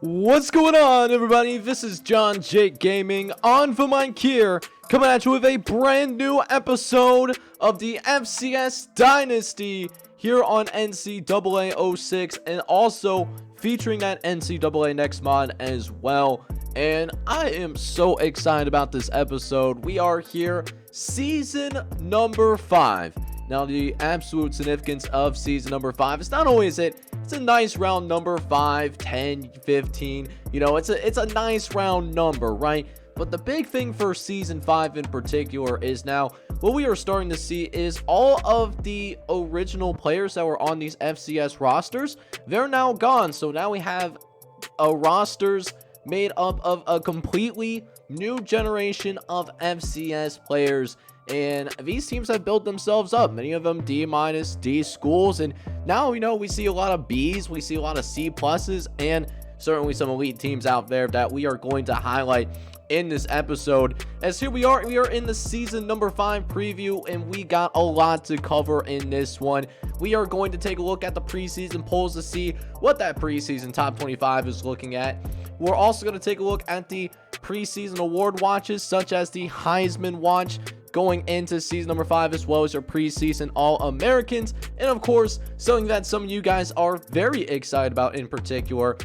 What's going on, everybody? This is John Jake Gaming on the mic here, coming at you with a brand new episode of the FCS Dynasty here on NCAA 06, and also featuring that NCAA Next mod as well. And I am so excited about this episode. We are here, season number 5. Now, the absolute significance of season number 5 is not only is it's a nice round number, 5, 10, 15, you know, it's a nice round number, right? But the big thing for season 5 in particular is now what we are starting to see is all of the original players that were on these FCS rosters, they're now gone. So now we have rosters made up of a completely new generation of FCS players. And these teams have built themselves up, many of them D-, D schools, and now, you know, we see a lot of B's, we see a lot of C+, and certainly some elite teams out there that we are going to highlight in this episode. As here we are in the season number 5 preview, and we got a lot to cover in this one. We are going to take a look at the preseason polls to see what that preseason top 25 is looking at. We're also going to take a look at the preseason award watches, such as the Heisman watch, going into season number 5, as well as your preseason All-Americans, and of course, something that some of you guys are very excited about in particular,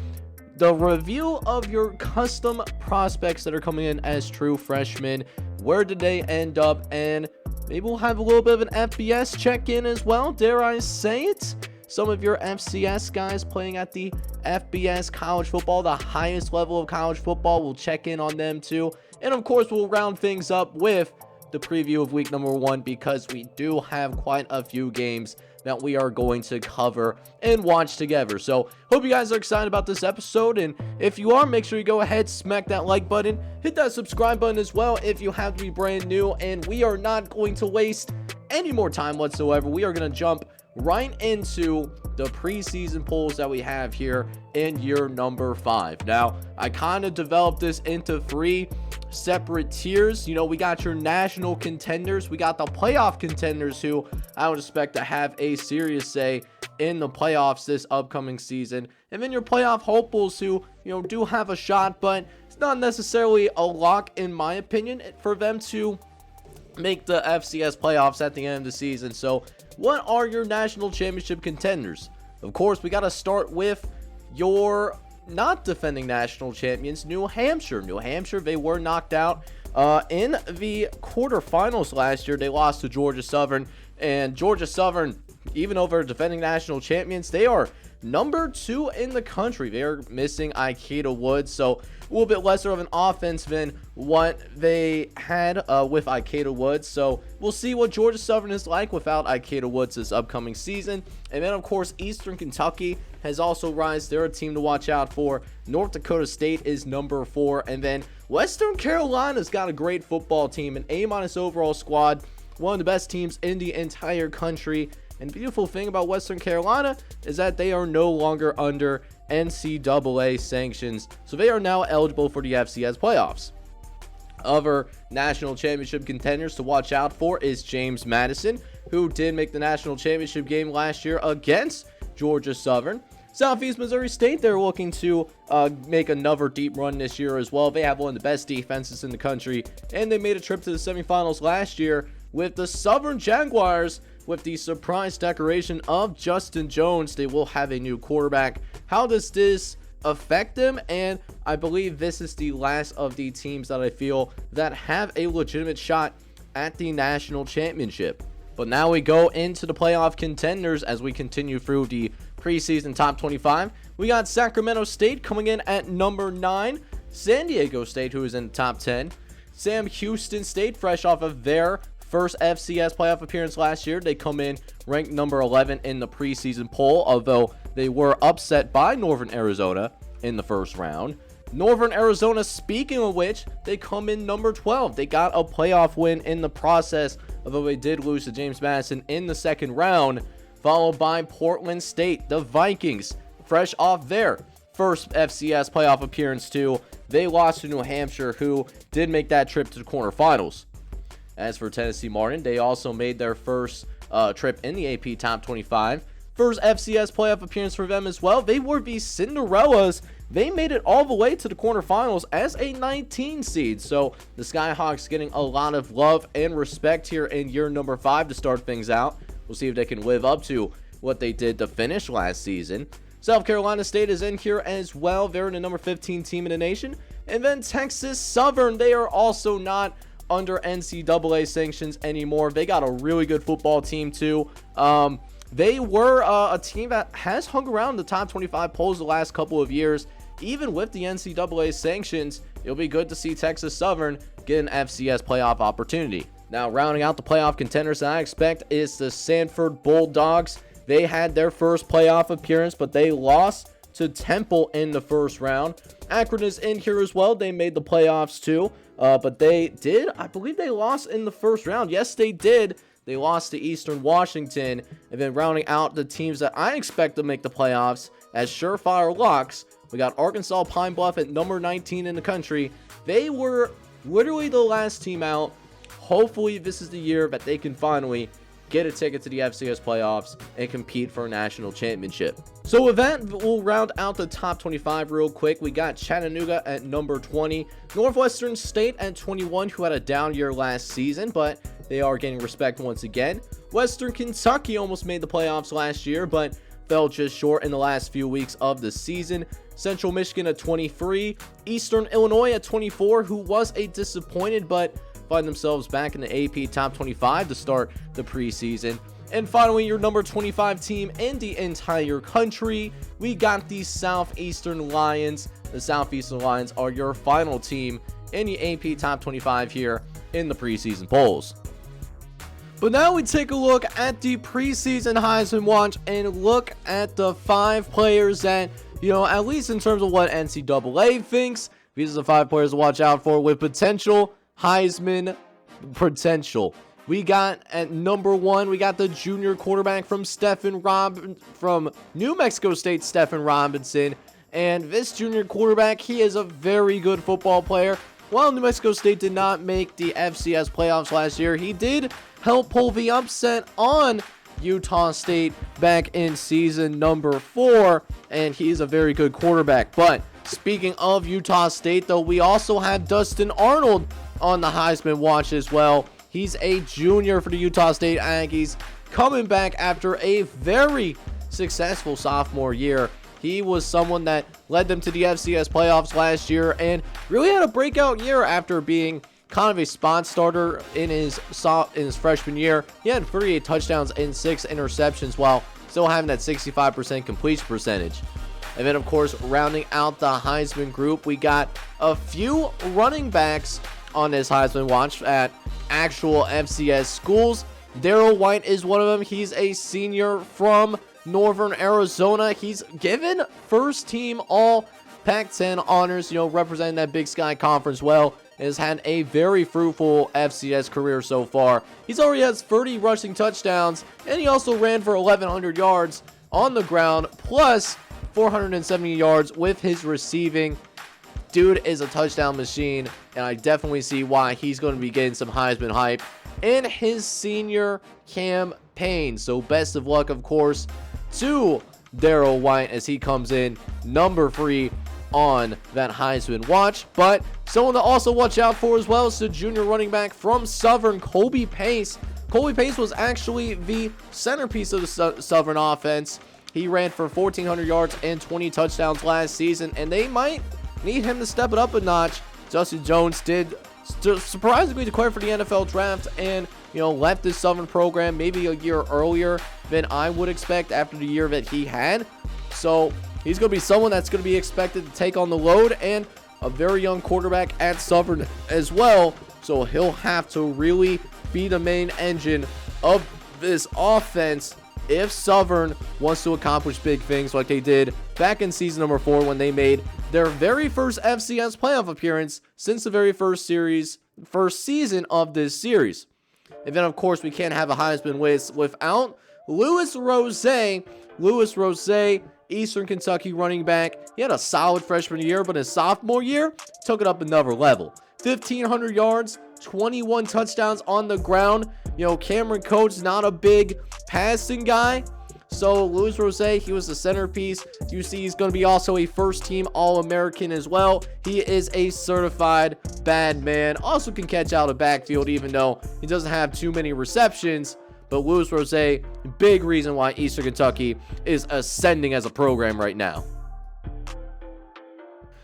the review of your custom prospects that are coming in as true freshmen. Where did they end up? And maybe we'll have a little bit of an FBS check-in as well, dare I say it. Some of your FCS guys playing at the FBS college football, the highest level of college football, we'll check in on them too. And of course, we'll round things up with the preview of week number 1, because we do have quite a few games that we are going to cover and watch together. So hope you guys are excited about this episode, and if you are, make sure you go ahead, smack that like button, hit that subscribe button as well if you have to be brand new. And we are not going to waste any more time whatsoever. We are going to jump right into the preseason polls that we have here in year number 5. Now, I kind of developed this into 3 separate tiers. You know, we got your national contenders, we got the playoff contenders, who I would expect to have a serious say in the playoffs this upcoming season, and then your playoff hopefuls, who, you know, do have a shot, but it's not necessarily a lock, in my opinion, for them to make the FCS playoffs at the end of the season. So what are your national championship contenders? Of course, we got to start with your not defending national champions, New Hampshire. New Hampshire, they were knocked out in the quarterfinals last year. They lost to Georgia Southern, and Georgia Southern, even over defending national champions, they are number 2 in the country. They are missing Ikeda Woods, so a little bit lesser of an offense than what they had with Ikeda Woods. So we'll see what Georgia Southern is like without Ikeda Woods this upcoming season. And then, of course, Eastern Kentucky has also rised. They're a team to watch out for. North Dakota State is number 4. And then Western Carolina's got a great football team, an A- overall squad, one of the best teams in the entire country. And the beautiful thing about Western Carolina is that they are no longer under NCAA sanctions, so they are now eligible for the FCS playoffs. Other national championship contenders to watch out for is James Madison, who did make the national championship game last year against Georgia Southern. Southeast Missouri State, they're looking to make another deep run this year as well. They have one of the best defenses in the country, and they made a trip to the semifinals last year with the Southern Jaguars. With the surprise decoration of Justin Jones, they will have a new quarterback. How does this affect them? And I believe this is the last of the teams that I feel that have a legitimate shot at the national championship. But now we go into the playoff contenders as we continue through the preseason top 25. We got Sacramento State coming in at number 9. San Diego State, who is in the top 10. Sam Houston State, fresh off of their first FCS playoff appearance last year, they come in ranked number 11 in the preseason poll, although they were upset by Northern Arizona in the first round. Northern Arizona, speaking of which, they come in number 12. They got a playoff win in the process, although they did lose to James Madison in the second round, followed by Portland State, the Vikings, fresh off their first FCS playoff appearance too. They lost to New Hampshire, who did make that trip to the quarterfinals. As for Tennessee Martin, they also made their first trip in the AP Top 25. first FCS playoff appearance for them as well. They were the Cinderellas. They made it all the way to the quarterfinals as a 19 seed. So the Skyhawks getting a lot of love and respect here in year number 5 to start things out. We'll see if they can live up to what they did to finish last season. South Carolina State is in here as well. They're the number 15 team in the nation. And then Texas Southern, they are also not under NCAA sanctions anymore. They got a really good football team too. They were a team that has hung around the top 25 polls the last couple of years. Even with the NCAA sanctions, it'll be good to see Texas Southern get an FCS playoff opportunity. Now, rounding out the playoff contenders that I expect is the Sanford Bulldogs. They had their first playoff appearance, but they lost to Temple in the first round. Akron is in here as well. They made the playoffs too, but they did, I believe they lost in the first round. Yes, they did. They lost to Eastern Washington. And then rounding out the teams that I expect to make the playoffs as surefire locks, we got Arkansas Pine Bluff at number 19 in the country. They were literally the last team out. Hopefully this is the year that they can finally get a ticket to the FCS playoffs and compete for a national championship. So with that, we'll round out the top 25 real quick. We got Chattanooga at number 20, Northwestern State at 21, who had a down year last season, but they are getting respect once again. Western Kentucky almost made the playoffs last year, but fell just short in the last few weeks of the season. Central Michigan at 23, Eastern Illinois at 24, who was a disappointed but find themselves back in the AP top 25 to start the preseason. And finally, your number 25 team in the entire country, we got the Southeastern Lions. The Southeastern Lions are your final team in the AP top 25 here in the preseason polls. But now we take a look at the preseason Heisman Watch and look at the 5 players that, at least in terms of what NCAA thinks, these are the 5 players to watch out for with potential Heisman potential. We got at number 1, we got the junior quarterback from New Mexico State, Stephen Robinson. And this junior quarterback, he is a very good football player. While New Mexico State did not make the FCS playoffs last year, he did help pull the upset on Utah State back in season number 4, and he's a very good quarterback. But speaking of Utah State, though, we also have Dustin Arnold on the Heisman watch as well. He's a junior for the Utah State Aggies, coming back after a very successful sophomore year. He was someone that led them to the FCS playoffs last year and really had a breakout year after being kind of a spot starter in his freshman year. He had 38 touchdowns and 6 interceptions while still having that 65% completion percentage. And then, of course, rounding out the Heisman group, we got a few running backs on this Heisman watch at actual FCS schools. Darrell White is one of them. He's a senior from Northern Arizona. He's given first team all Pac-10 honors, representing that Big Sky Conference well. Has had a very fruitful FCS career so far. He's already has 30 rushing touchdowns, and he also ran for 1,100 yards on the ground, plus 470 yards with his receiving. Dude is a touchdown machine, and I definitely see why he's going to be getting some Heisman hype in his senior campaign. So best of luck, of course, to Darrell White as he comes in number 3 on that Heisman watch. But someone to also watch out for as well is the junior running back from Southern, Colby Pace. Colby Pace was actually the centerpiece of the Southern offense. He ran for 1,400 yards and 20 touchdowns last season, and they might need him to step it up a notch. Justin Jones did surprisingly declare for the NFL draft and, left this Southern program maybe a year earlier than I would expect after the year that he had. So he's going to be someone that's going to be expected to take on the load, and a very young quarterback at Southern as well. So he'll have to really be the main engine of this offense if Southern wants to accomplish big things like they did back in season number 4 when they made their very first FCS playoff appearance since the very first season of this series. And then, of course, we can't have a Heisman race without Louis Rose. Louis Rose, Eastern Kentucky running back. He had a solid freshman year, but his sophomore year took it up another level. 1,500 yards, 21 touchdowns on the ground. Cameron Coates, not a big passing guy, So Luis Rose, he was the centerpiece. You see he's going to be also a first-team All-American as well. He is a certified bad man. Also can catch out of backfield even though he doesn't have too many receptions. But Luis Rose, big reason why Eastern Kentucky is ascending as a program right now.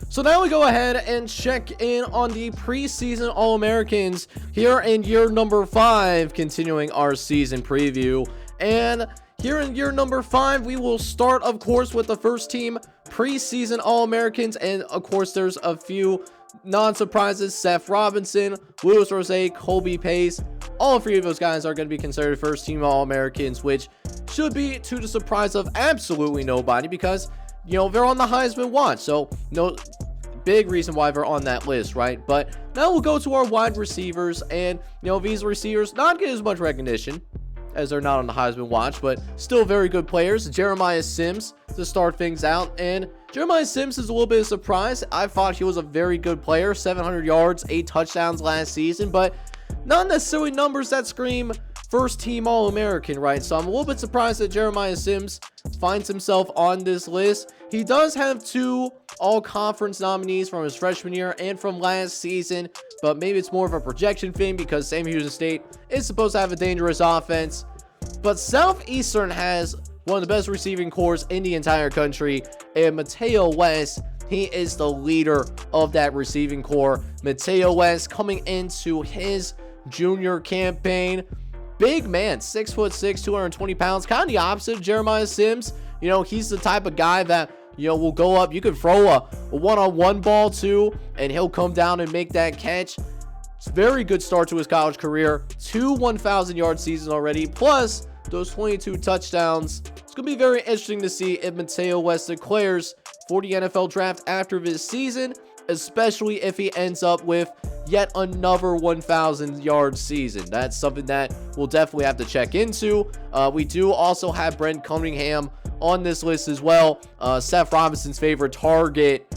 So now we go ahead and check in on the preseason All-Americans here in year number 5, continuing our season preview. And here in year number 5, we will start, of course, with the first team preseason All-Americans. And, of course, there's a few non-surprises. Seth Robinson, Luis Rose, Colby Pace. All 3 of those guys are going to be considered first-team All-Americans, which should be to the surprise of absolutely nobody because, you know, they're on the Heisman watch. So, no big reason why they're on that list, right? But now we'll go to our wide receivers. And, you know, these receivers not get as much recognition as they're not on the Heisman watch, but still very good players. Jeremiah Sims to start things out. And Jeremiah Sims is a little bit of a surprise. I thought he was a very good player. 700 yards, 8 touchdowns last season, but not necessarily numbers that scream first team All-American, right? So I'm a little bit surprised that Jeremiah Sims finds himself on this list. He does have 2 all-conference nominees from his freshman year and from last season, but maybe it's more of a projection thing because Sam Houston State is supposed to have a dangerous offense. But Southeastern has one of the best receiving corps in the entire country, and Mateo West, he is the leader of that receiving corps. Mateo West coming into his junior campaign. Big man, 6'6", 220 pounds, kind of the opposite of Jeremiah Sims. You know, he's the type of guy that, you know, will go up. You could throw a one-on-one ball too, and he'll come down and make that catch. It's a very good start to his college career. 2 1,000-yard seasons already, plus those 22 touchdowns. It's going to be very interesting to see if Mateo West declares for the NFL draft after this season, especially if he ends up with yet another 1,000-yard season. That's something that we'll definitely have to check into. We do also have Brent Cunningham on this list as well. Seth Robinson's favorite target.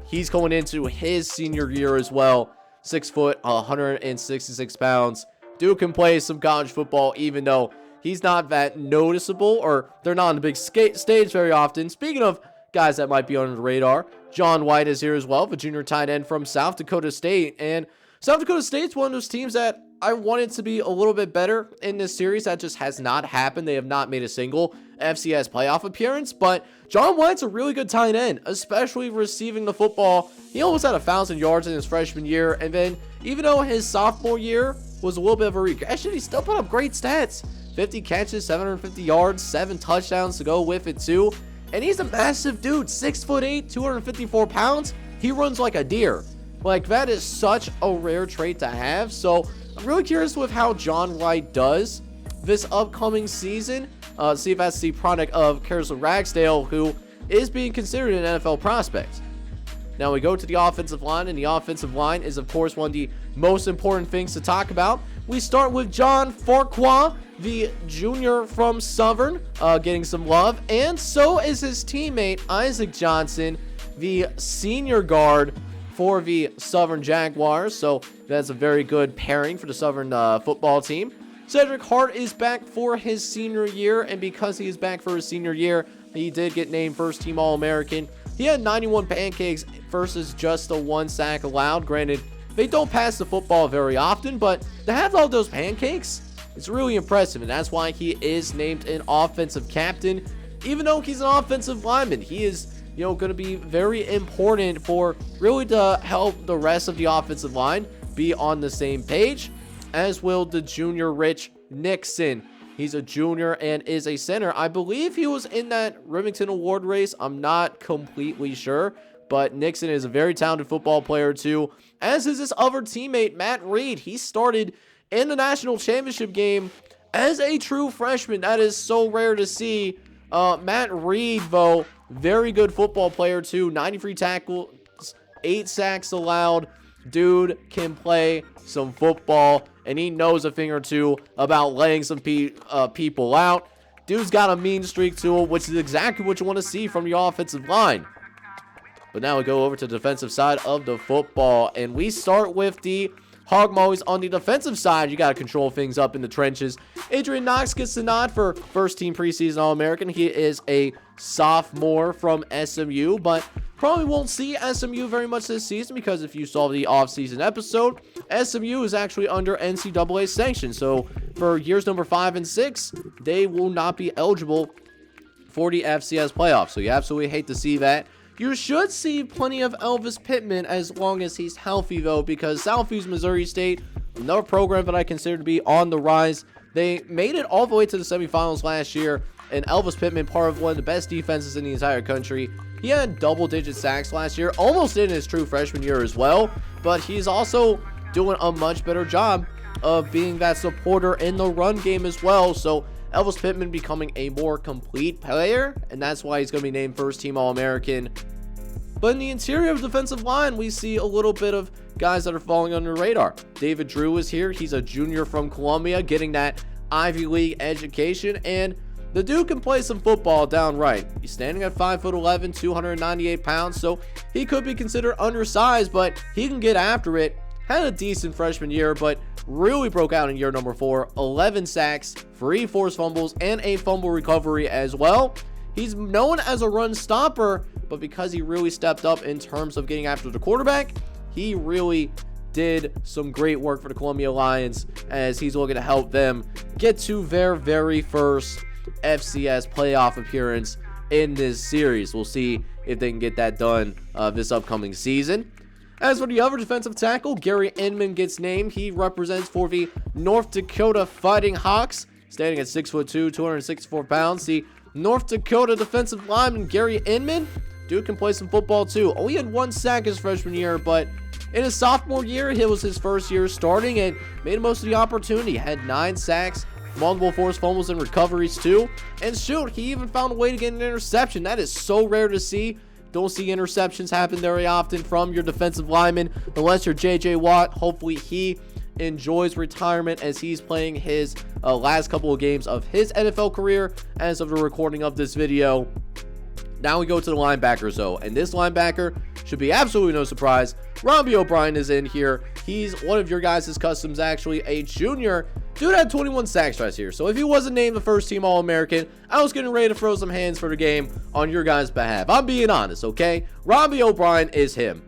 He's going into his senior year as well. 6 foot, 166 pounds. Dude can play some college football even though he's not that noticeable, or they're not on the big stage very often. Speaking of guys that might be under the radar, John White is here as well, the junior tight end from South Dakota State. And South Dakota State's one of those teams that I wanted to be a little bit better in this series. That just has not happened. They have not made a single FCS playoff appearance, but John White's a really good tight end, especially receiving the football. He almost had 1,000 yards in his freshman year, and then even though his sophomore year was a little bit of a regression, he still put up great stats. 50 catches, 750 yards, 7 touchdowns to go with it too. And he's a massive dude, 6'8", 254 pounds. He runs like a deer. Like, that is such a rare trait to have. So I'm really curious with how John White does this upcoming season. See if that's the product of Carson Ragsdale, who is being considered an NFL prospect. Now we go to the offensive line, and the offensive line is, of course, one of the most important things to talk about. We start with John Farquhar, the junior from Southern, getting some love, and so is his teammate Isaac Johnson, the senior guard for the Southern Jaguars. So that's a very good pairing for the Southern football team. Cedric Hart is back for his senior year, and because he is back for his senior year, he did get named first-team All-American. He had 91 pancakes versus just the 1 sack allowed. Granted, they don't pass the football very often, but to have all those pancakes, it's really impressive, and that's why he is named an offensive captain. Even though he's an offensive lineman, he is, you know, going to be very important for really to help the rest of the offensive line be on the same page, as will the junior Rich Nixon. He's a junior and is a center. I believe he was in that Remington Award race. I'm not completely sure, but Nixon is a very talented football player too, as is his other teammate, Matt Reed. He started in the national championship game as a true freshman. That is so rare to see. Matt Reed, though, very good football player too. 93 tackles, 8 sacks allowed. Dude can play some football, and he knows a thing or two about laying some people out. Dude's got a mean streak to him, which is exactly what you want to see from the offensive line. But now we go over to the defensive side of the football, and we start with the hog mollies on the defensive side. You got to control things up in the trenches. Adrian Knox gets the nod for first team preseason All-American. He is a sophomore from SMU, but probably won't see SMU very much this season because if you saw the offseason episode, SMU is actually under NCAA sanction. So for years number 5 and 6, they will not be eligible for the FCS playoffs. So you absolutely hate to see that. You should see plenty of Elvis Pittman as long as he's healthy, though, because Southeast Missouri State, another program that I consider to be on the rise. They made it all the way to the semifinals last year, and Elvis Pittman, part of one of the best defenses in the entire country. He had double-digit sacks last year, almost in his true freshman year as well, but he's also doing a much better job of being that supporter in the run game as well. So Elvis Pittman becoming a more complete player, and that's why he's going to be named first-team All-American. But in the interior of the defensive line, we see a little bit of guys that are falling under the radar. David Drew is here. He's a junior from Columbia, getting that Ivy League education, and the dude can play some football downright. He's standing at 5'11", 298 pounds, so he could be considered undersized, but he can get after it. Had a decent freshman year, but really broke out in year number 4. 11 sacks, 3 forced fumbles, and a fumble recovery as well. He's known as a run stopper, but because he really stepped up in terms of getting after the quarterback, he really did some great work for the Columbia Lions as he's looking to help them get to their very first FCS playoff appearance in this series. We'll see if they can get that done this upcoming season. As for the other defensive tackle, Gary Inman gets named. He represents for the North Dakota Fighting Hawks, standing at 6'2", 264 pounds. The North Dakota defensive lineman Gary Inman, dude can play some football too. Only had 1 sack his freshman year, but in his sophomore year, it was his first year starting and made the most of the opportunity. Had 9 sacks, multiple forced fumbles and recoveries too. And shoot, he even found a way to get an interception. That is so rare to see. Don't see interceptions happen very often from your defensive lineman unless you're J.J. Watt. Hopefully he enjoys retirement as he's playing his last couple of games of his NFL career as of the recording of this video. Now we go to the linebackers, though, and this linebacker should be absolutely no surprise. Robbie O'Brien is in here. He's one of your guys' customs, actually, a junior. Dude had 21 sacks last year, so if he wasn't named the first-team All-American, I was getting ready to throw some hands for the game on your guys' behalf. I'm being honest, okay? Robbie O'Brien is him.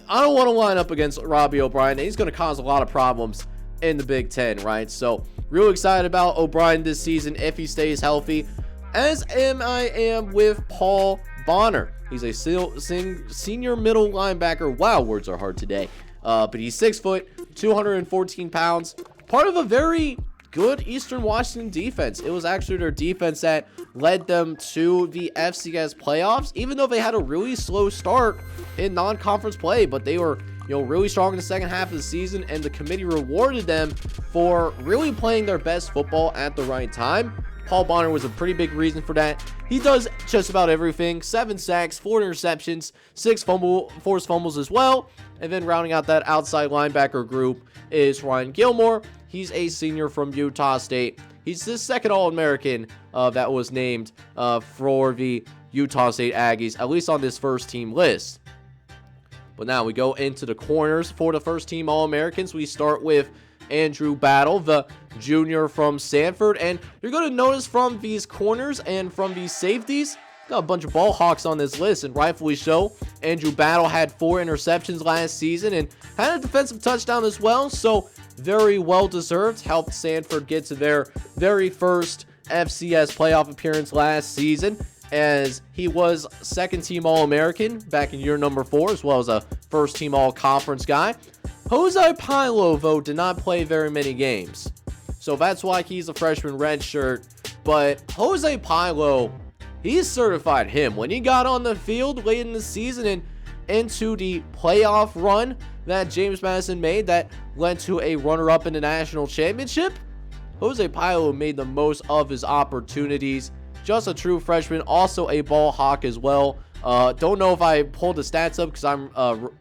I don't want to line up against Robbie O'Brien. He's going to cause a lot of problems in the Big Ten, right? So, real excited about O'Brien this season if he stays healthy, as I am with Paul Bonner. He's a senior middle linebacker. Wow, words are hard today. But he's 6 foot, 214 pounds. Part of a very good Eastern Washington defense. It was actually their defense that led them to the FCS playoffs, even though they had a really slow start in non-conference play. But they were, really strong in the second half of the season, and the committee rewarded them for really playing their best football at the right time. Paul Bonner was a pretty big reason for that. He does just about everything. 7 sacks, 4 interceptions, 6 forced fumbles as well. And then rounding out that outside linebacker group is Ryan Gilmore. He's a senior from Utah State. He's the second All-American that was named for the Utah State Aggies, at least on this first-team list. But now we go into the corners for the first-team All-Americans. We start with Andrew Battle, the junior from Sanford, and you're going to notice from these corners and from these safeties, got a bunch of ball hawks on this list, and rightfully so. Andrew Battle had 4 interceptions last season and had a defensive touchdown as well, so very well deserved. Helped Sanford get to their very first FCS playoff appearance last season, as he was second-team All-American back in year number 4, as well as a first-team All-Conference guy. Jose Pilo, though, did not play very many games, so that's why he's a freshman redshirt. But Jose Pilo, he's certified him. When he got on the field late in the season and into the playoff run that James Madison made that led to a runner-up in the national championship, Jose Pilo made the most of his opportunities. Just a true freshman, also a ball hawk as well. Don't know if I pulled the stats up because I'm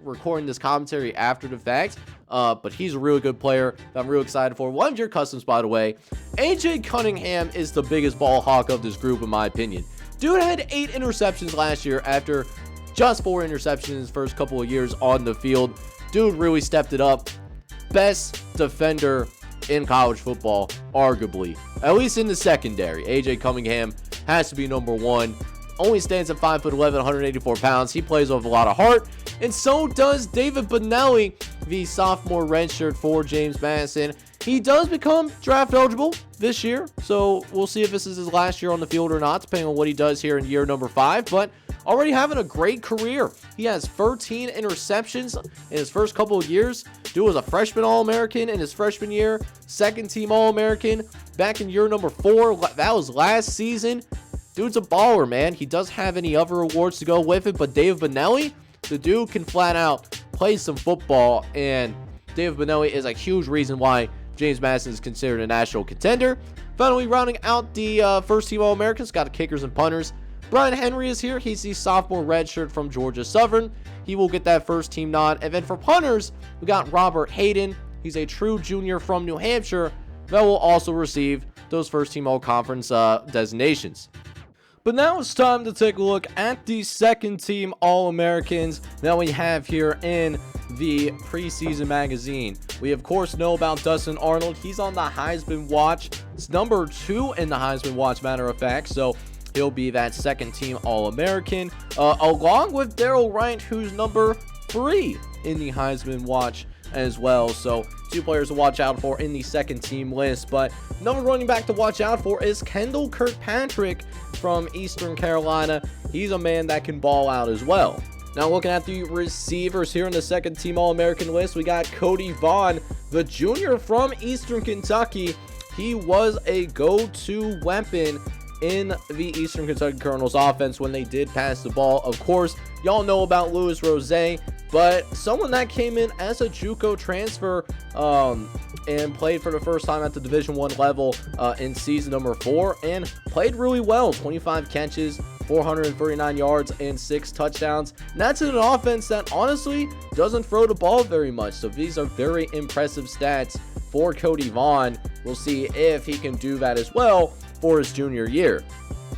recording this commentary after the fact, but he's a really good player that I'm real excited for. One of your customs, by the way, AJ Cunningham is the biggest ball hawk of this group, in my opinion. Dude had 8 interceptions last year after just 4 interceptions in his first couple of years on the field. Dude really stepped it up. best defender in college football, arguably, at least in the secondary. AJ Cunningham has to be number one. Only stands at 5'11", 184 pounds. He plays with a lot of heart, and so does David Benelli, the sophomore redshirt for James Madison. He does become draft eligible this year, so we'll see if this is his last year on the field or not, depending on what he does here in year number 5, but already having a great career. He has 13 interceptions in his first couple of years. Dude was a freshman All-American in his freshman year, second team All-American back in year number 4. That was last season. Dude's a baller, man. He does have any other awards to go with it, but David Benelli, the dude can flat out play some football, and David Benelli is a huge reason why James Madison is considered a national contender. Finally, rounding out the first team All-Americans, got the kickers and punters. Brian Henry is here. He's the sophomore redshirt from Georgia Southern. He will get that first team nod. And then for punters, we got Robert Hayden. He's a true junior from New Hampshire that will also receive those first team All-Conference designations. But now it's time to take a look at the second team All-Americans that we have here in the preseason magazine. We of course know about Dustin Arnold. He's on the Heisman watch. It's number 2 in the Heisman watch, matter of fact. So he'll be that second team All-American, along with Darrell Wright, who's number 3 in the Heisman watch as well. So 2 players to watch out for in the second team list. But another running back to watch out for is Kendall Kirkpatrick from Eastern Carolina. He's a man that can ball out as well. Now looking at the receivers here in the second team All-American list, we got Cody Vaughn, the junior from Eastern Kentucky. He was a go-to weapon in the Eastern Kentucky Colonels offense when they did pass the ball. Of course, y'all know about Louis Rose, but someone that came in as a JUCO transfer and played for the first time at the Division I level in season number 4 and played really well. 25 catches, 439 yards, and 6 touchdowns. And that's in an offense that honestly doesn't throw the ball very much. So these are very impressive stats for Cody Vaughn. We'll see if he can do that as well for his junior year.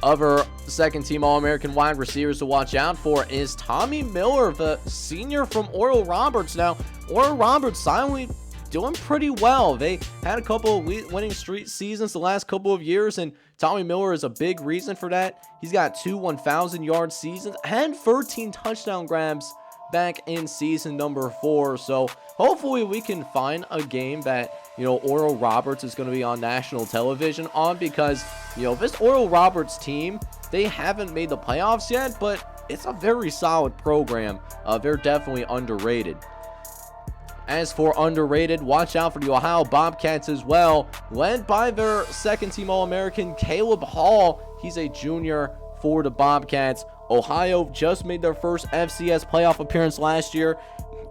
Other second team All-American wide receivers to watch out for is Tommy Miller, the senior from Oral Roberts. Now, Oral Roberts silently doing pretty well. They had a couple of winning streak seasons the last couple of years, and Tommy Miller is a big reason for that. He's got 2 1,000-yard seasons and 13 touchdown grabs back in season number 4. So hopefully we can find a game that, Oral Roberts is going to be on national television on, because, this Oral Roberts team, they haven't made the playoffs yet, but it's a very solid program. They're definitely underrated. As for underrated, watch out for the Ohio Bobcats as well, led by their second team All-American Caleb Hall. He's a junior for the Bobcats. Ohio just made their first FCS playoff appearance last year.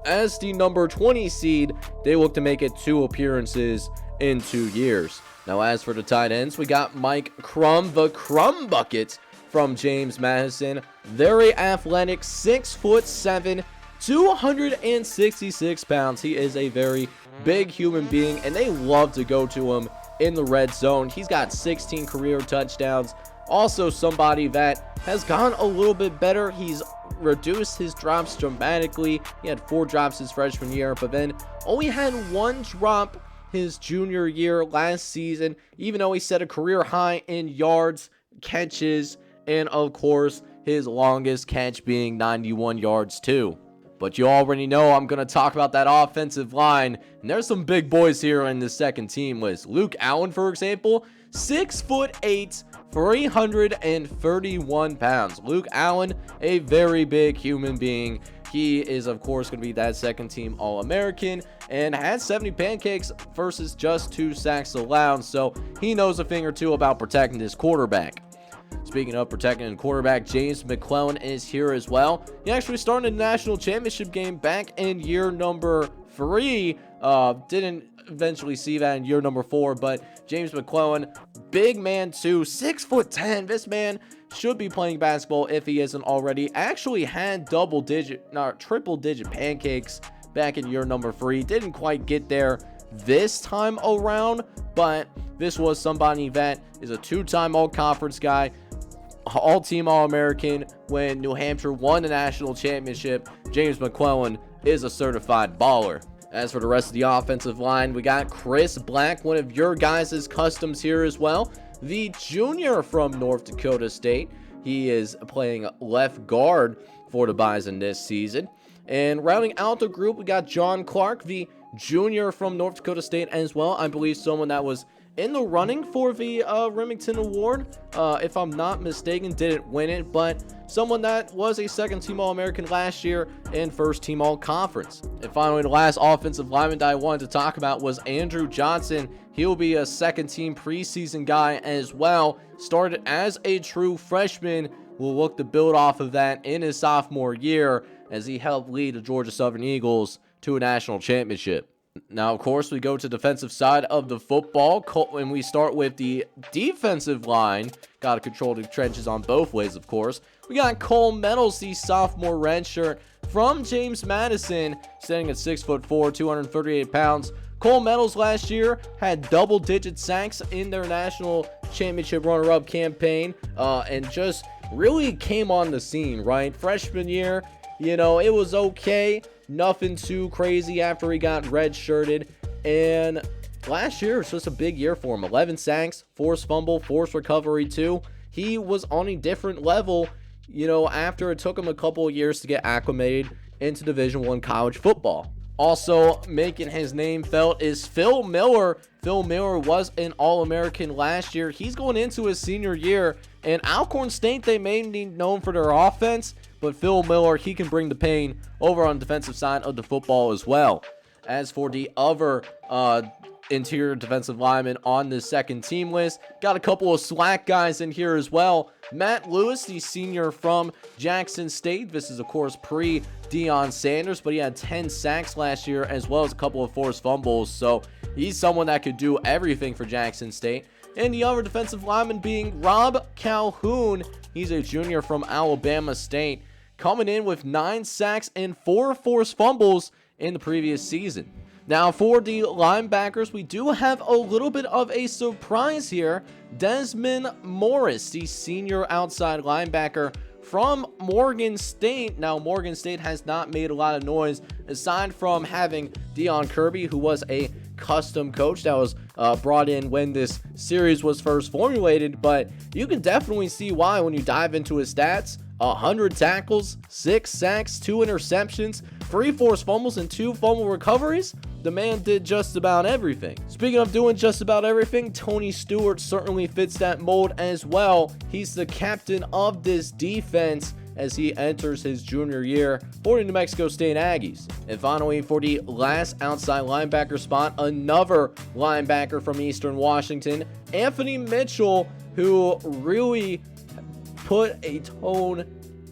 As the number 20 seed, they look to make it 2 appearances in 2 years. Now, as for the tight ends, we got Mike Crum, the Crum Bucket from James Madison. Very athletic, 6'7", 266 pounds. He is a very big human being, and they love to go to him in the red zone. He's got 16 career touchdowns. Also somebody that has gone a little bit better. He's reduced his drops dramatically. He had 4 drops his freshman year, but then only had 1 drop his junior year last season, even though he set a career high in yards, catches, and of course his longest catch being 91 yards too. But you already know I'm going to talk about that offensive line, and there's some big boys here in the second team list. Luke Allen, for example, 6'8", 331 pounds. Luke Allen, a very big human being. He is, of course, going to be that second team All-American and had 70 pancakes versus just 2 sacks allowed. So he knows a thing or two about protecting his quarterback. Speaking of protecting a quarterback, James McClellan is here as well. He actually started a national championship game back in year number 3. Didn't eventually see that in year number 4, but James McClellan, big man too, 6'10". This man should be playing basketball if he isn't already. Actually had triple digit pancakes back in year number 3. Didn't quite get there this time around, but this was somebody that is a 2-time all-conference guy, all-team All-American when New Hampshire won the national championship. James McClellan is a certified baller. As for the rest of the offensive line, we got Chris Black, one of your guys' customs here as well. The junior from North Dakota State. He is playing left guard for the Bison this season. And rounding out the group, we got John Clark, the junior from North Dakota State as well. I believe someone that was in the running for the Remington Award, if I'm not mistaken. Didn't win it, but someone that was a second-team All-American last year and first-team All-Conference. And finally, the last offensive lineman that I wanted to talk about was Andrew Johnson. He'll be a second-team preseason guy as well. Started as a true freshman. Will look to build off of that in his sophomore year as he helped lead the Georgia Southern Eagles to a national championship. Now, of course, we go to the defensive side of the football, and we start with the defensive line. Got to control the trenches on both ways, of course. We got Cole Meadows, the sophomore redshirt from James Madison, standing at 6'4", 238 pounds. Cole Meadows last year had double-digit sacks in their national championship runner-up campaign, and just really came on the scene, right? Freshman year, you know, it was okay. Nothing too crazy after he got redshirted. And last year was just a big year for him. 11 sacks, forced fumble, forced recovery too. He was on a different level, you know, after it took him a couple of years to get acclimated into Division I college football. Also making his name felt is Phil Miller. Phil Miller was an All-American last year. He's going into his senior year. And Alcorn State, they may be known for their offense, but Phil Miller, he can bring the pain over on the defensive side of the football as well. As for the other interior defensive linemen on the second team list, got a couple of slack guys in here as well. Matt Lewis, the senior from Jackson State. This is, of course, pre-Deion Sanders, but he had 10 sacks last year as well as a couple of forced fumbles. So he's someone that could do everything for Jackson State. And the other defensive lineman being Rob Calhoun. He's a junior from Alabama State, coming in with 9 sacks and 4 forced fumbles in the previous season. Now, for the linebackers, we do have a little bit of a surprise here. Desmond Morris, the senior outside linebacker from Morgan State. Now, Morgan State has not made a lot of noise, aside from having Deion Kirby, who was a custom coach that was brought in when this series was first formulated. But you can definitely see why when you dive into his stats. 100 tackles, 6 sacks, 2 interceptions, 3 forced fumbles, and 2 fumble recoveries. The man did just about everything. Speaking of doing just about everything, Tony Stewart certainly fits that mold as well. He's the captain of this defense as he enters his junior year for the New Mexico State Aggies. And finally, for the last outside linebacker spot, another linebacker from Eastern Washington, Anthony Mitchell, who really put a tone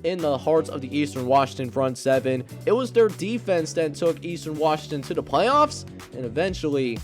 in the hearts of the Eastern Washington front seven. It was their defense that took Eastern Washington to the playoffs and eventually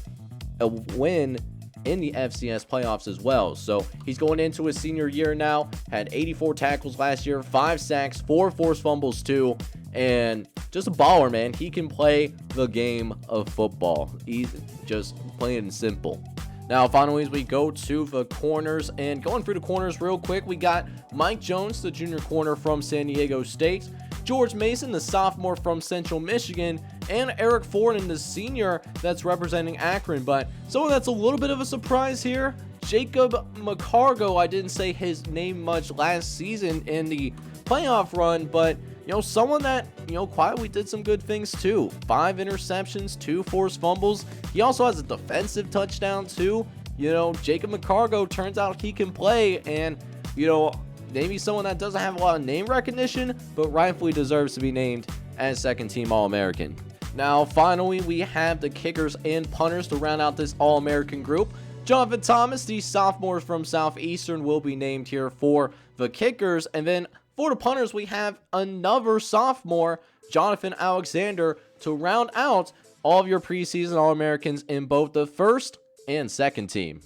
a win in the FCS playoffs as well. So he's going into his senior year now, had 84 tackles last year, 5 sacks, 4 forced fumbles too, and just a baller, man. He can play the game of football. He's just plain and simple. Now, finally, as we go to the corners, and going through the corners real quick, we got Mike Jones, the junior corner from San Diego State, George Mason, the sophomore from Central Michigan, and Eric Forden, the senior that's representing Akron. But someone that's a little bit of a surprise here, Jacob McCargo. I didn't say his name much last season in the playoff run, but you know, someone that, you know, quietly did some good things too. 5 interceptions, 2 forced fumbles. He also has a defensive touchdown too. You know, Jacob McCargo, turns out he can play, and, you know, maybe someone that doesn't have a lot of name recognition, but rightfully deserves to be named as second team All-American. Now, finally, we have the kickers and punters to round out this All-American group. Jonathan Thomas, the sophomore from Southeastern, will be named here for the kickers, and then for the punters, we have another sophomore, Jonathan Alexander, to round out all of your preseason All-Americans in both the first and second team.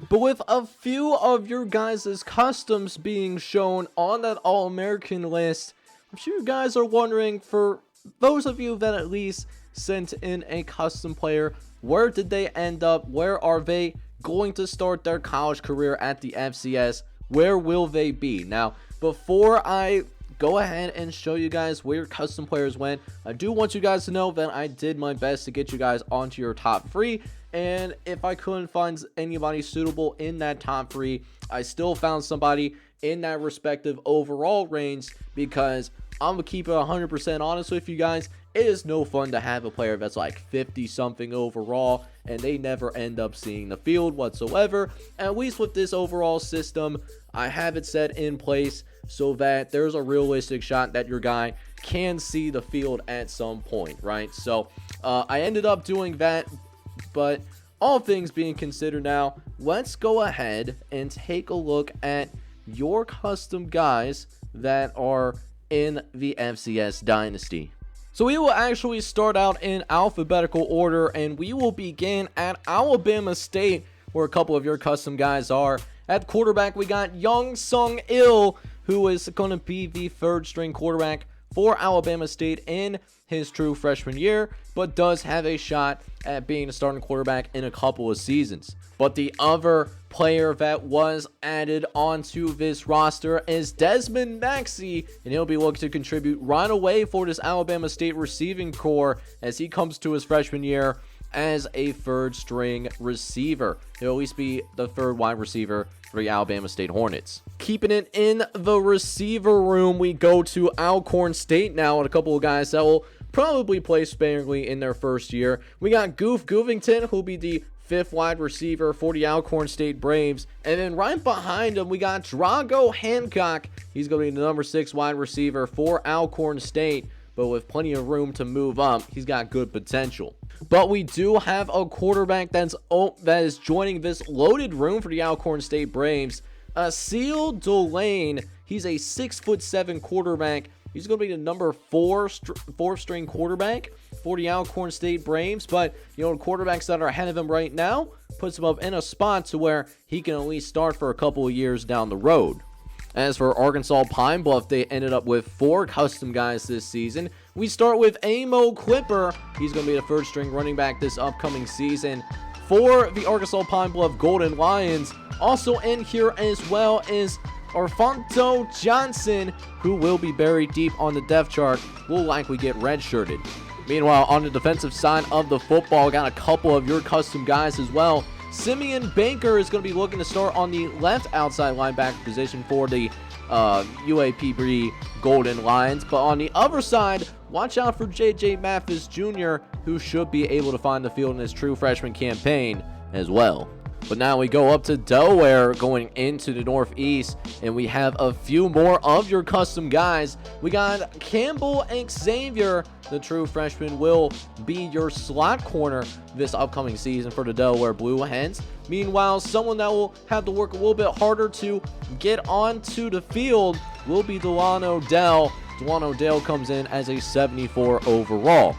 But with a few of your guys' customs being shown on that All-American list, I'm sure you guys are wondering, for those of you that at least sent in a custom player, where did they end up? Where are they going to start their college career at the FCS? Where will they be? Now, before I go ahead and show you guys where your custom players went. I do want you guys to know that I did my best to get you guys onto your top 3, and if I couldn't find anybody suitable in that top 3, I still found somebody in that respective overall range, because I'm gonna keep it 100% honest with you guys. It is no fun to have a player that's like 50 something overall and they never end up seeing the field whatsoever. At least with this overall system, I have it set in place so that there's a realistic shot that your guy can see the field at some point, right? So I ended up doing that, but all things being considered now, let's go ahead and take a look at your custom guys that are in the FCS Dynasty. So we will actually start out in alphabetical order, and we will begin at Alabama State, where a couple of your custom guys are. At quarterback, we got Young Sung Il, who is going to be the third string quarterback for Alabama State in his true freshman year, but does have a shot at being a starting quarterback in a couple of seasons. But the other player that was added onto this roster is Desmond Maxey, and he'll be looking to contribute right away for this Alabama State receiving core as he comes to his freshman year as a third string receiver. He'll at least be the third wide receiver for the Alabama State Hornets. Keeping it in the receiver room, we go to Alcorn State now, and a couple of guys that will probably play sparingly in their first year. We got Goof Goovington, who'll be the fifth wide receiver for the Alcorn State Braves. And then right behind him, we got Drago Hancock. He's going to be the number 6 wide receiver for Alcorn State, but with plenty of room to move up. He's got good potential. But we do have a quarterback that is joining this loaded room for the Alcorn State Braves. Seal Delane. He's a 6'7" quarterback. He's going to be the number 4 string quarterback for the Alcorn State Braves. But, you know, the quarterbacks that are ahead of him right now puts him up in a spot to where he can at least start for a couple of years down the road. As for Arkansas Pine Bluff, they ended up with 4 custom guys this season. We start with Amo Clipper. He's going to be the third string running back this upcoming season for the Arkansas Pine Bluff Golden Lions. Also in here as well is Orfonto Johnson, who will be buried deep on the depth chart, will likely get redshirted. Meanwhile, on the defensive side of the football, got a couple of your custom guys as well. Simeon Baker is going to be looking to start on the left outside linebacker position for the UAPB Golden Lions. But on the other side, watch out for J.J. Mathis Jr., who should be able to find the field in his true freshman campaign as well. But now we go up to Delaware, going into the Northeast, and we have a few more of your custom guys. We got Campbell Xavier, the true freshman, will be your slot corner this upcoming season for the Delaware Blue Hens. Meanwhile, someone that will have to work a little bit harder to get onto the field will be Dewan Odell. Dewan Odell comes in as a 74 overall.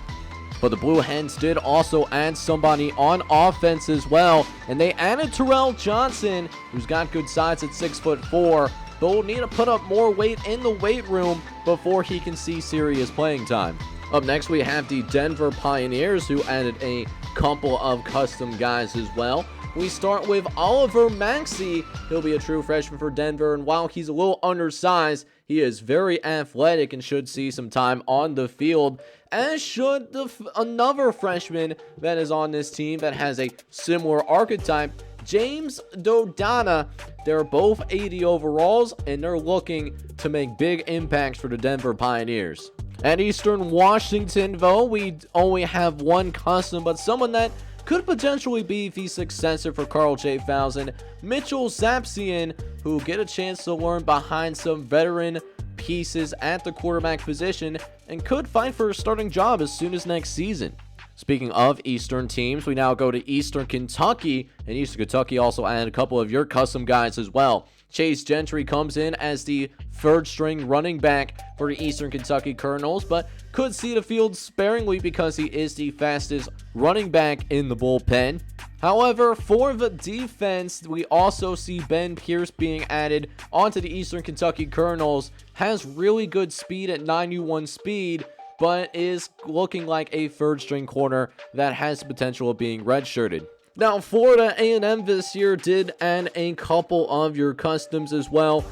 But the Blue Hens did also add somebody on offense as well, and they added Terrell Johnson, who's got good size at 6'4", but will need to put up more weight in the weight room before he can see serious playing time. Up next, we have the Denver Pioneers, who added a couple of custom guys as well. We start with Oliver Maxey. He'll be a true freshman for Denver, and while he's a little undersized, he is very athletic and should see some time on the field, as should another freshman that is on this team that has a similar archetype, James Dodana. They're both 80 overalls, and they're looking to make big impacts for the Denver Pioneers. At Eastern Washington, though, we only have one custom, but someone that could potentially be the successor for Carl J. Fousen, Mitchell Zapsian, who will get a chance to learn behind some veteran pieces at the quarterback position and could fight for a starting job as soon as next season. Speaking of Eastern teams, we now go to Eastern Kentucky, and Eastern Kentucky also added a couple of your custom guys as well. Chase Gentry comes in as the third string running back for the Eastern Kentucky Colonels, but could see the field sparingly because he is the fastest running back in the bullpen. However, for the defense, we also see Ben Pierce being added onto the Eastern Kentucky Colonels. Has really good speed at 91 speed, but is looking like a third string corner that has the potential of being redshirted. Now, Florida A&M this year did add a couple of your customs as well,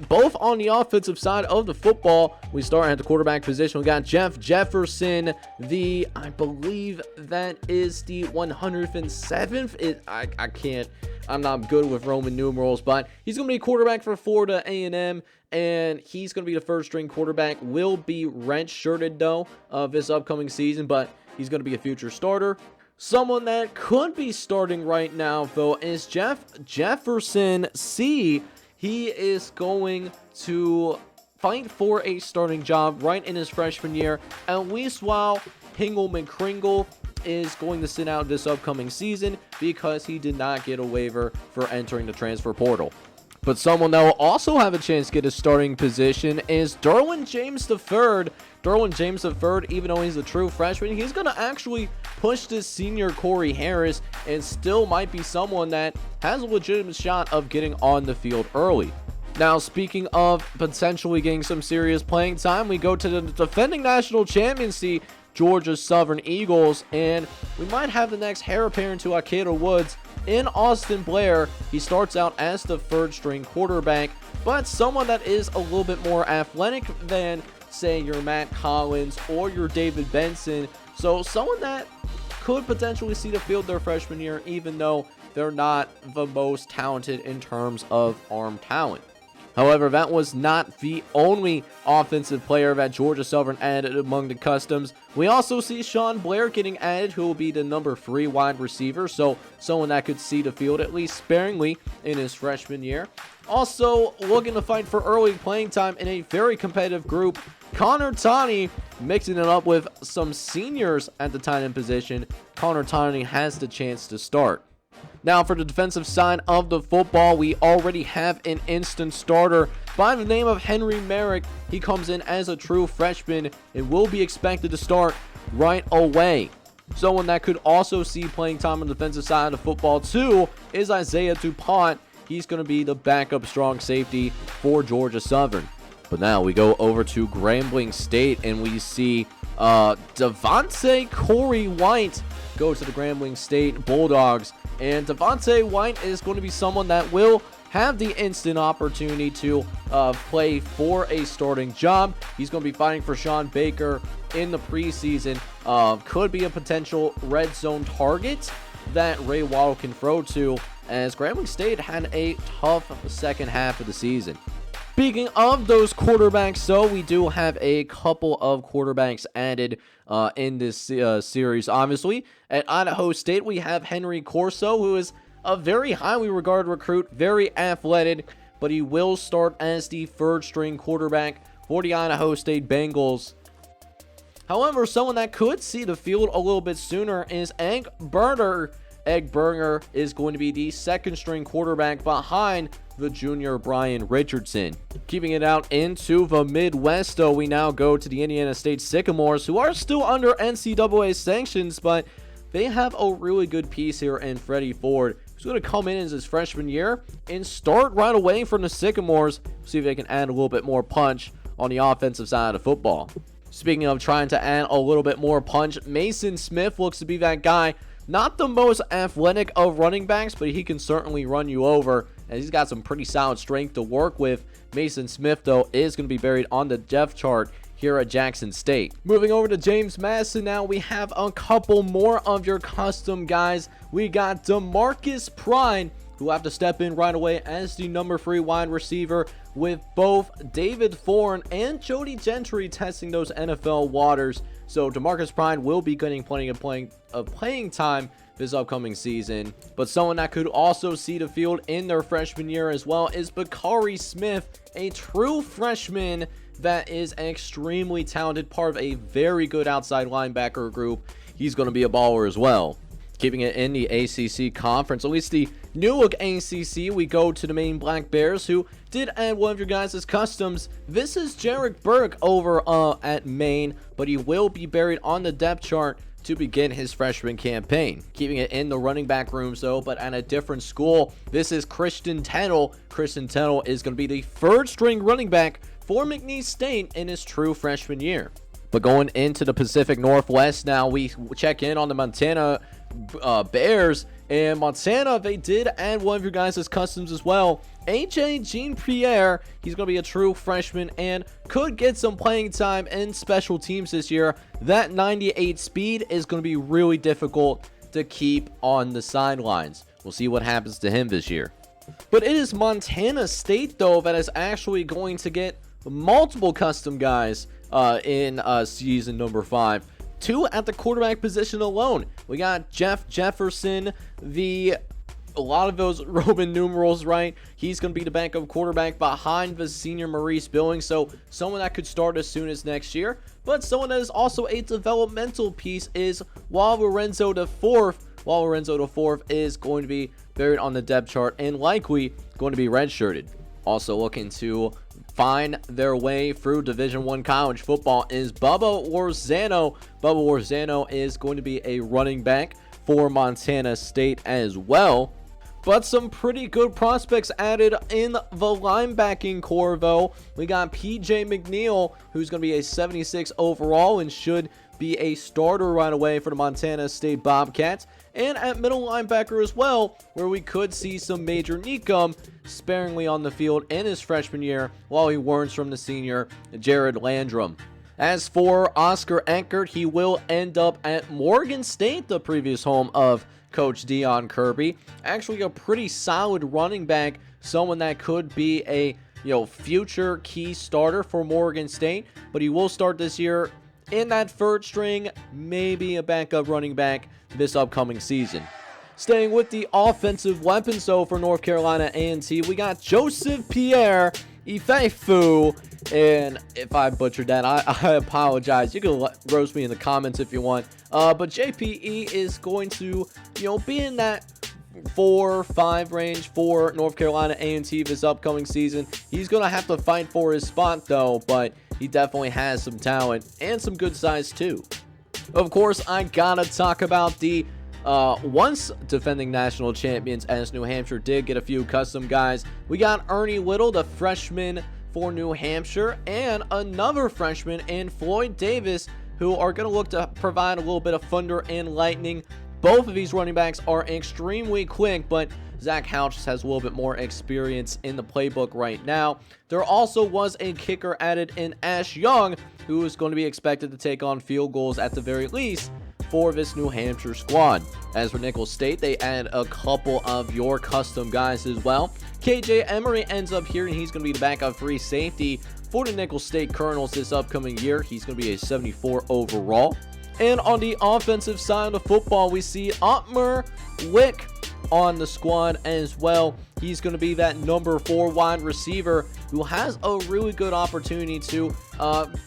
both on the offensive side of the football. We start at the quarterback position. We got Jeff Jefferson, I believe that is the 107th. I'm not good with Roman numerals, but he's going to be a quarterback for Florida A&M, and he's going to be the first string quarterback. Will be redshirted though of this upcoming season, but he's going to be a future starter. Someone that could be starting right now, though, is Jeff Jefferson C. He is going to fight for a starting job right in his freshman year, at least while Hingle is going to sit out this upcoming season because he did not get a waiver for entering the transfer portal. But someone that will also have a chance to get a starting position is Derwin James III. Derwin James III, even though he's a true freshman, he's going to actually push this senior Corey Harris and still might be someone that has a legitimate shot of getting on the field early. Now, speaking of potentially getting some serious playing time, we go to the defending national champion, Georgia Southern Eagles, and we might have the next heir apparent to Ikeda Woods in Austin Blair. He starts out as the third string quarterback, but someone that is a little bit more athletic than, say, your Matt Collins or your David Benson. So someone that could potentially see the field their freshman year, even though they're not the most talented in terms of arm talent. However, that was not the only offensive player that Georgia Southern added among the customs. We also see Sean Blair getting added, who will be the number 3 wide receiver, so someone that could see the field at least sparingly in his freshman year. Also, looking to fight for early playing time in a very competitive group, Connor Tawney, mixing it up with some seniors at the tight end position. Connor Tawney has the chance to start. Now, for the defensive side of the football, we already have an instant starter by the name of Henry Merrick. He comes in as a true freshman and will be expected to start right away. Someone that could also see playing time on the defensive side of the football too is Isaiah DuPont. He's going to be the backup strong safety for Georgia Southern. But now we go over to Grambling State and we see Devontae Corey White go to the Grambling State Bulldogs. And Devontae White is going to be someone that will have the instant opportunity to play for a starting job. He's going to be fighting for Sean Baker in the preseason. Could be a potential red zone target that Ray Waddle can throw to, as Grambling State had a tough second half of the season. Speaking of those quarterbacks, so we do have a couple of quarterbacks added in this series. Obviously, at Idaho State, we have Henry Corso, who is a very highly regarded recruit, very athletic, but he will start as the third string quarterback for the Idaho State Bengals. However, someone that could see the field a little bit sooner is Egg Burner. Egg Burner is going to be the second string quarterback behind the junior Brian Richardson. Keeping it out into the Midwest, though, we now go to the Indiana State Sycamores, who are still under NCAA sanctions, but they have a really good piece here in Freddie Ford, who's going to come in as his freshman year and start right away from the Sycamores. See if they can add a little bit more punch on the offensive side of football. Speaking of trying to add a little bit more punch, Mason Smith looks to be that guy. Not the most athletic of running backs, but he can certainly run you over, and he's got some pretty solid strength to work with. Mason Smith, though, is going to be buried on the depth chart here at Jackson State. Moving over to James Madison now, we have a couple more of your custom guys. We got DeMarcus Prine, who will have to step in right away as the number 3 wide receiver, with both David Thorne and Jody Gentry testing those NFL waters. So DeMarcus Prine will be getting plenty of playing time this upcoming season. But someone that could also see the field in their freshman year as well is Bakari Smith, a true freshman that is an extremely talented part of a very good outside linebacker group. He's going to be a baller as well. Keeping it in the ACC conference, at least the new look ACC, we go to the Maine Black Bears, who did add one of your guys' customs. This is Jarek Burke over at Maine, but he will be buried on the depth chart to begin his freshman campaign. Keeping it in the running back rooms, though, but at a different school, this is Christian Tennell. Christian Tennell is going to be the third string running back for McNeese State in his true freshman year. But going into the Pacific Northwest now, we check in on the Montana Bears, And Montana, they did add one of your guys' customs as well. AJ Jean-Pierre, he's going to be a true freshman and could get some playing time in special teams this year. That 98 speed is going to be really difficult to keep on the sidelines. We'll see what happens to him this year. But it is Montana State, though, that is actually going to get multiple custom guys in season number 5. 2 at the quarterback position alone. We got Jeff Jefferson, a lot of those Roman numerals, right? He's going to be the backup quarterback behind the senior Maurice Billings, so someone that could start as soon as next year. But someone that is also a developmental piece is Lorenzo IV. Lorenzo IV is going to be buried on the depth chart and likely going to be redshirted. Also looking to find their way through Division I college football is Bubba Warzano. Bubba Warzano is going to be a running back for Montana State as well. But some pretty good prospects added in the linebacking core, though. We got PJ McNeil, who's going to be a 76 overall and should be a starter right away for the Montana State Bobcats. And at middle linebacker as well, where we could see some Major Neekum sparingly on the field in his freshman year while he learns from the senior Jared Landrum. As for Oscar Enkert, he will end up at Morgan State, the previous home of Coach Dion Kirby. Actually a pretty solid running back, someone that could be a future key starter for Morgan State, but he will start this year in that third string, maybe a backup running back this upcoming season. Staying with the offensive weapons, so for North Carolina A&T, we got Joseph Pierre Ifefu, and if I butchered that, I apologize. You can roast me in the comments if you want. But JPE is going to, be in that 4-5 range for North Carolina A&T this upcoming season. He's going to have to fight for his spot, though, but he definitely has some talent and some good size, too. Of course, I gotta talk about the once defending national champions, as New Hampshire did get a few custom guys. We got Ernie Little, the freshman for New Hampshire, and another freshman in Floyd Davis, who are going to look to provide a little bit of thunder and lightning. Both of these running backs are extremely quick, but Zach Houch has a little bit more experience in the playbook right now. There also was a kicker added in Ash Young, who is going to be expected to take on field goals at the very least for this New Hampshire squad. As for Nicholls State, they add a couple of your custom guys as well. KJ Emery ends up here, and he's going to be the backup free safety for the Nicholls State Colonels this upcoming year. He's going to be a 74 overall. And on the offensive side of the football, we see Otmer Wick on the squad as well. He's going to be that number 4 wide receiver who has a really good opportunity to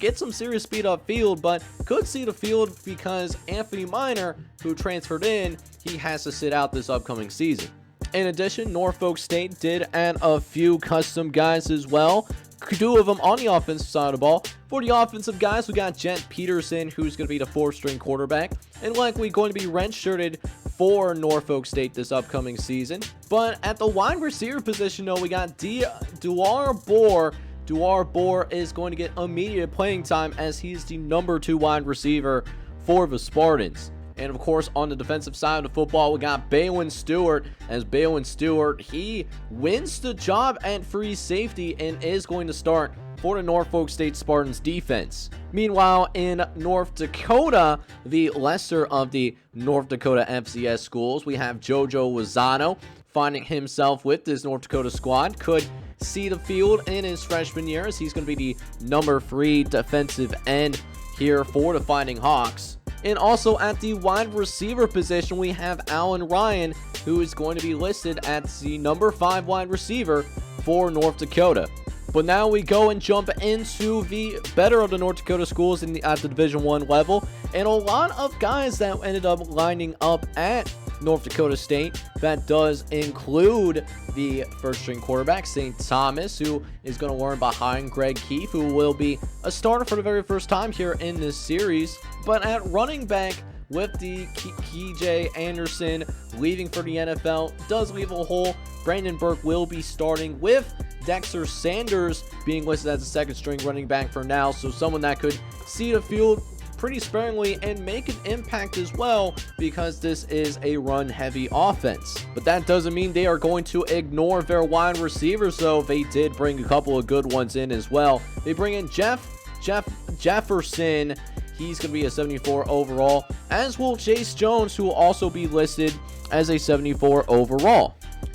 get some serious speed upfield, but could see the field because Anthony Minor, who transferred in, he has to sit out this upcoming season. In addition, Norfolk State did add a few custom guys as well. 2 of them on the offensive side of the ball. For the offensive guys, we got Jet Peterson, who's going to be the 4th-string quarterback, and likely going to be redshirted for Norfolk State this upcoming season. But at the wide receiver position, though, we got Duar Bohr. Duar Bohr is going to get immediate playing time as he's the number 2 wide receiver for the Spartans. And of course, on the defensive side of the football, we got Baylon Stewart. As Baylon Stewart, he wins the job at free safety and is going to start for the Norfolk State Spartans defense. Meanwhile, in North Dakota, the lesser of the North Dakota FCS schools, we have JoJo Lozano finding himself with this North Dakota squad. Could see the field in his freshman year as he's going to be the number 3 defensive end here for the Fighting Hawks. And also at the wide receiver position, we have Allen Ryan, who is going to be listed at the number 5 wide receiver for North Dakota. But now we go and jump into the better of the North Dakota schools at the Division I level. And a lot of guys that ended up lining up at North Dakota State. That does include the 1st-string quarterback, St. Thomas, who is going to learn behind Greg Keefe, who will be a starter for the very first time here in this series. But at running back, with the KJ Anderson leaving for the NFL, does leave a hole. Brandon Burke will be starting, with Dexter Sanders being listed as a 2nd-string running back for now. So someone that could see the field pretty sparingly and make an impact as well, because this is a run-heavy offense. But that doesn't mean they are going to ignore their wide receivers, though. They did bring a couple of good ones in as well. They bring in Jefferson. He's going to be a 74 overall, as will Chase Jones, who will also be listed as a 74 overall.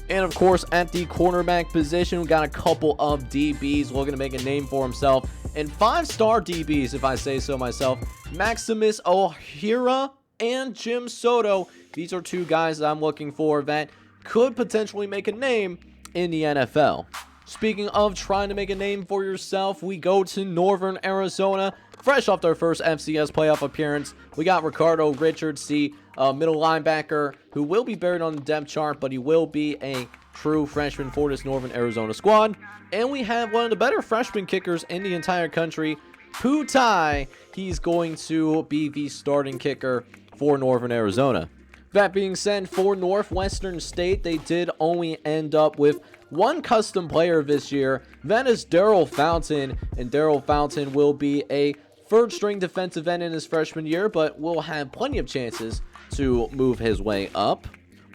And of course, at the cornerback position, we got a couple of DBs looking to make a name for himself, and 5-star DBs, if I say so myself. Maximus O'Hara and Jim Soto. These are two guys that I'm looking for that could potentially make a name in the NFL. Speaking of trying to make a name for yourself, we go to Northern Arizona. Fresh off their first FCS playoff appearance, we got Ricardo Richards, the middle linebacker, who will be buried on the depth chart, but he will be a true freshman for this Northern Arizona squad. And we have one of the better freshman kickers in the entire country, Putai. He's going to be the starting kicker for Northern Arizona. That being said, for Northwestern State, they did only end up with one custom player this year. That is Daryl Fountain, and Daryl Fountain will be a third-string defensive end in his freshman year, but will have plenty of chances to move his way up.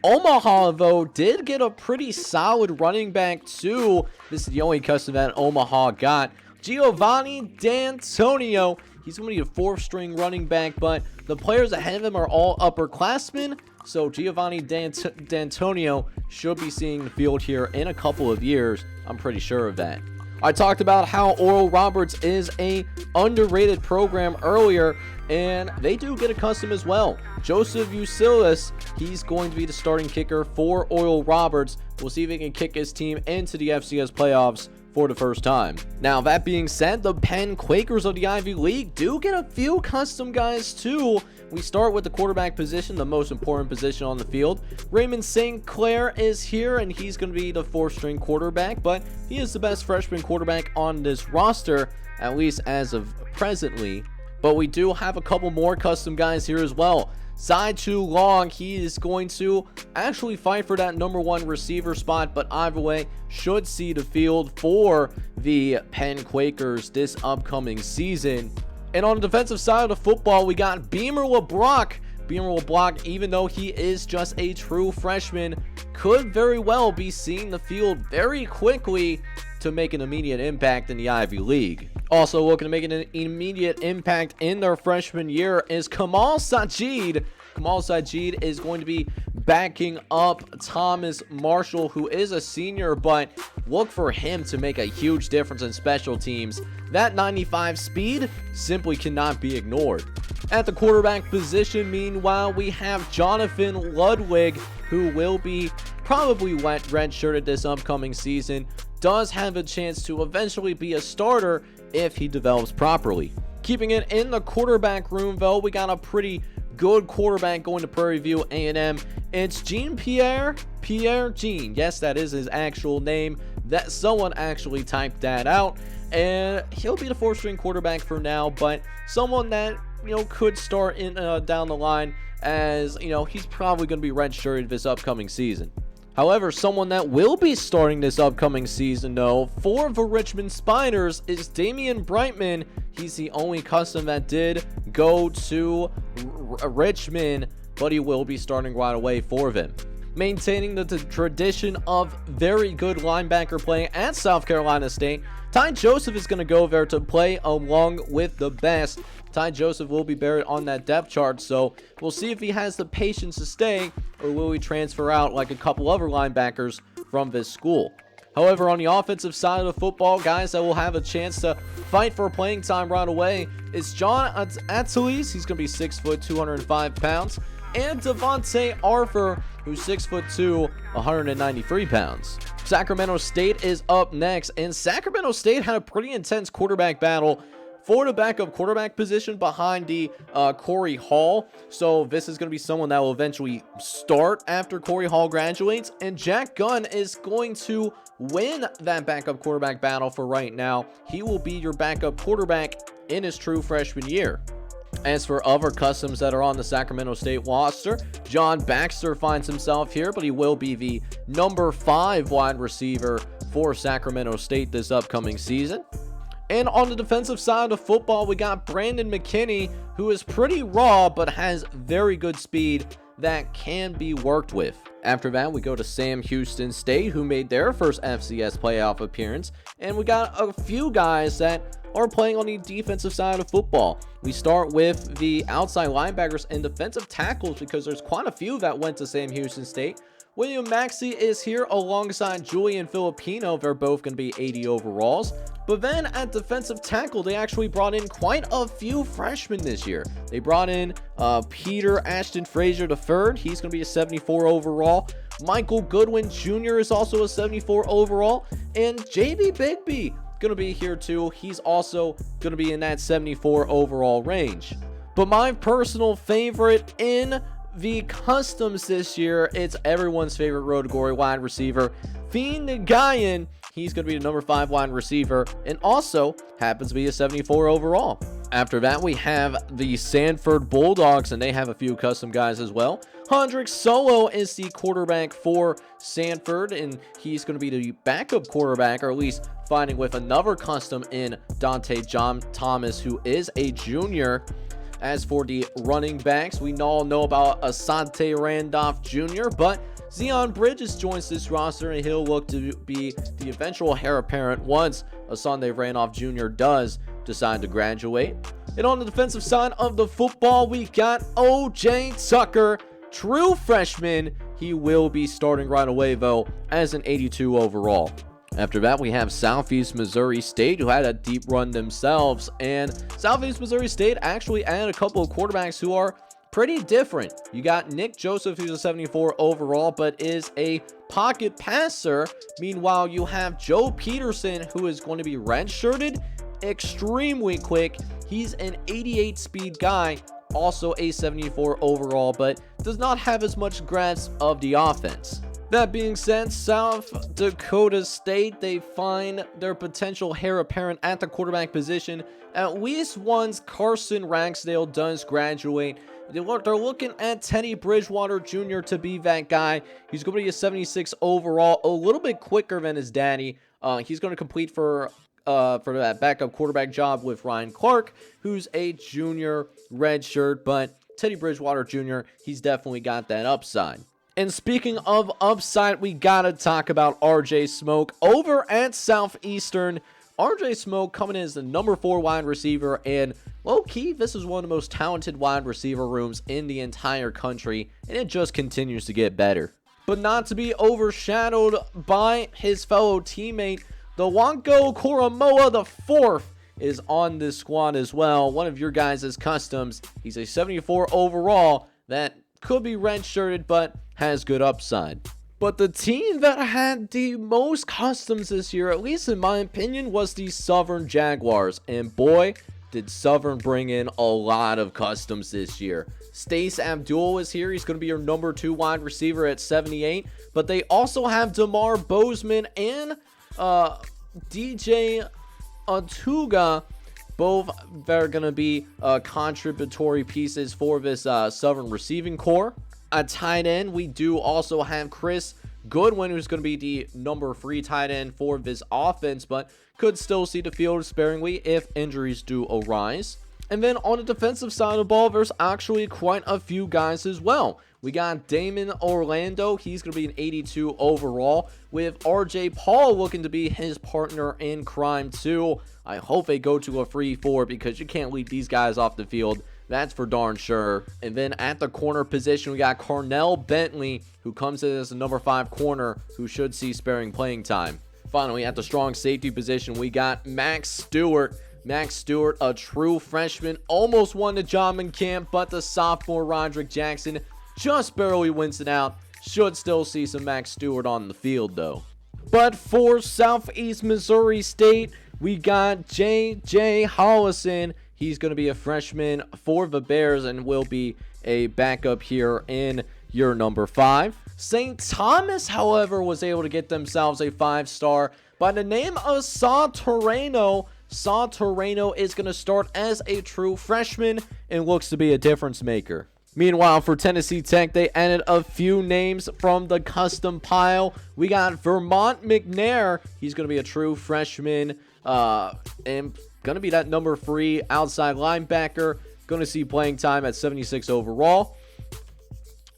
Omaha, though, did get a pretty solid running back, too. This is the only custom end Omaha got. Giovanni D'Antonio. He's going to be a fourth-string running back, but the players ahead of him are all upperclassmen, so Giovanni D'Antonio should be seeing the field here in a couple of years. I'm pretty sure of that. I talked about how Oral Roberts is a underrated program earlier, and they do get a custom as well. Joseph Usilis, he's going to be the starting kicker for Oral Roberts. We'll see if he can kick his team into the FCS playoffs for the first time. Now, that being said, the Penn Quakers of the Ivy League do get a few custom guys too. We start with the quarterback position, the most important position on the field. Raymond St. Clair is here, and he's going to be the fourth-string quarterback, but he is the best freshman quarterback on this roster, at least as of presently. But we do have a couple more custom guys here as well. Zai Chu Long, he is going to actually fight for that #1 receiver spot, but either way, should see the field for the Penn Quakers this upcoming season. And on the defensive side of the football, we got Beamer LeBrock. Beamer LeBrock, even though he is just a true freshman, could very well be seeing the field very quickly to make an immediate impact in the Ivy League. Also looking to make an immediate impact in their freshman year is Kamal Sajid. Kamal Sajid is going to be backing up Thomas Marshall, who is a senior, but look for him to make a huge difference in special teams. That 95 speed simply cannot be ignored. At the quarterback position, meanwhile, we have Jonathan Ludwig, who will be probably redshirted this upcoming season. Does have a chance to eventually be a starter if he develops properly. Keeping it in the quarterback room, though, we got a pretty good quarterback going to Prairie View A&M. It's Jean-Pierre Jean. Yes, that is his actual name. That someone actually typed that out, and he'll be the fourth-string quarterback for now, but someone that, could start in down the line, as he's probably going to be redshirted this upcoming season. However, someone that will be starting this upcoming season, though, for the Richmond Spiders is Damian Brightman. He's the only custom that did go to Richmond, but he will be starting right away for them. Maintaining the tradition of very good linebacker play at South Carolina State, Ty Joseph is going to go there to play along with the best. Ty Joseph will be buried on that depth chart, so we'll see if he has the patience to stay, or will he transfer out like a couple other linebackers from this school. However, on the offensive side of the football, guys that will have a chance to fight for playing time right away is John Atzeles. He's going to be 6 foot, 205 pounds. And Devontae Arthur, who's 6'2", 193 pounds. Sacramento State is up next, and Sacramento State had a pretty intense quarterback battle for the backup quarterback position behind the Corey Hall. So this is going to be someone that will eventually start after Corey Hall graduates, and Jack Gunn is going to win that backup quarterback battle for right now. He will be your backup quarterback in his true freshman year. As for other customs that are on the Sacramento State roster, John Baxter finds himself here, but he will be the number 5 wide receiver for Sacramento State this upcoming season. And on the defensive side of football, we got Brandon McKinney, who is pretty raw but has very good speed that can be worked with. After that, we go to Sam Houston State, who made their first FCS playoff appearance, and we got a few guys that are playing on the defensive side of football. We start with the outside linebackers and defensive tackles because there's quite a few that went to Sam Houston State. William Maxey is here alongside Julian Filipino. They're both going to be 80 overalls. But then at defensive tackle, they actually brought in quite a few freshmen this year. They brought in Peter Ashton Frazier III. He's going to be a 74 overall. Michael Goodwin Jr. is also a 74 overall. And JB Bigby going to be here too. He's also going to be in that 74 overall range. But my personal favorite in the customs this year, it's everyone's favorite road to glory wide receiver, Fiend Nguyen. He's going to be the number 5 wide receiver and also happens to be a 74 overall. After that, we have the Sanford Bulldogs, and they have a few custom guys as well. Hendrik Solo is the quarterback for Sanford, and he's going to be the backup quarterback, or at least finding with another custom in Dante John Thomas, who is a junior. As for the running backs, we all know about Asante Randolph Jr., but Zion Bridges joins this roster, and he'll look to be the eventual heir apparent once Asante Randolph Jr. does decide to graduate. And on the defensive side of the football, we got O.J. Tucker, true freshman. He will be starting right away, though, as an 82 overall. After that, we have Southeast Missouri State, who had a deep run themselves. And Southeast Missouri State actually added a couple of quarterbacks who are pretty different. You got Nick Joseph, who's a 74 overall, but is a pocket passer. Meanwhile, you have Joe Peterson, who is going to be redshirted, extremely quick. He's an 88 speed guy, also a 74 overall, but does not have as much grasp of the offense. That being said, South Dakota State, they find their potential heir apparent at the quarterback position at least once Carson Ragsdale does graduate. They're looking at Teddy Bridgewater Jr. to be that guy. He's going to be a 76 overall, a little bit quicker than his daddy. He's going to complete for that backup quarterback job with Ryan Clark, who's a junior redshirt, but Teddy Bridgewater Jr., he's definitely got that upside. And speaking of upside, we gotta talk about RJ Smoke over at Southeastern. RJ Smoke coming in as the number 4 wide receiver, and low-key, this is one of the most talented wide receiver rooms in the entire country, and it just continues to get better. But not to be overshadowed by his fellow teammate, the Wanko Koromoa IV is on this squad as well. One of your guys' customs. He's a 74 overall that could be redshirted, but has good upside. But the team that had the most customs this year, at least in my opinion, was the Southern Jaguars. And boy, did Southern bring in a lot of customs this year. Stace Abdul is here. He's going to be your number 2 wide receiver at 78. But they also have DeMar Bozeman and DJ Atuga. Both are going to be contributory pieces for this Southern receiving core. At tight end, we do also have Chris Goodwin, who's going to be the number 3 tight end for this offense, but could still see the field sparingly if injuries do arise. And then on the defensive side of the ball, there's actually quite a few guys as well. We got Damon Orlando. He's going to be an 82 overall, with RJ Paul looking to be his partner in crime too. I hope they go to a free 4 because you can't leave these guys off the field. That's for darn sure. And then at the corner position, we got Carnell Bentley, who comes in as the number 5 corner, who should see sparing playing time. Finally, at the strong safety position, we got Max Stewart. Max Stewart, a true freshman, almost won the job in camp, but the sophomore Roderick Jackson just barely wins it out. Should still see some Max Stewart on the field, though. But for Southeast Missouri State, we got J.J. Hollison. He's going to be a freshman for the Bears and will be a backup here in your number 5. St. Thomas, however, was able to get themselves a 5-star by the name of Saw Torreno. Saw Torreno is going to start as a true freshman and looks to be a difference maker. Meanwhile, for Tennessee Tech, they added a few names from the custom pile. We got Vermont McNair. He's going to be a true freshman. And going to be that number 3 outside linebacker. Going to see playing time at 76 overall.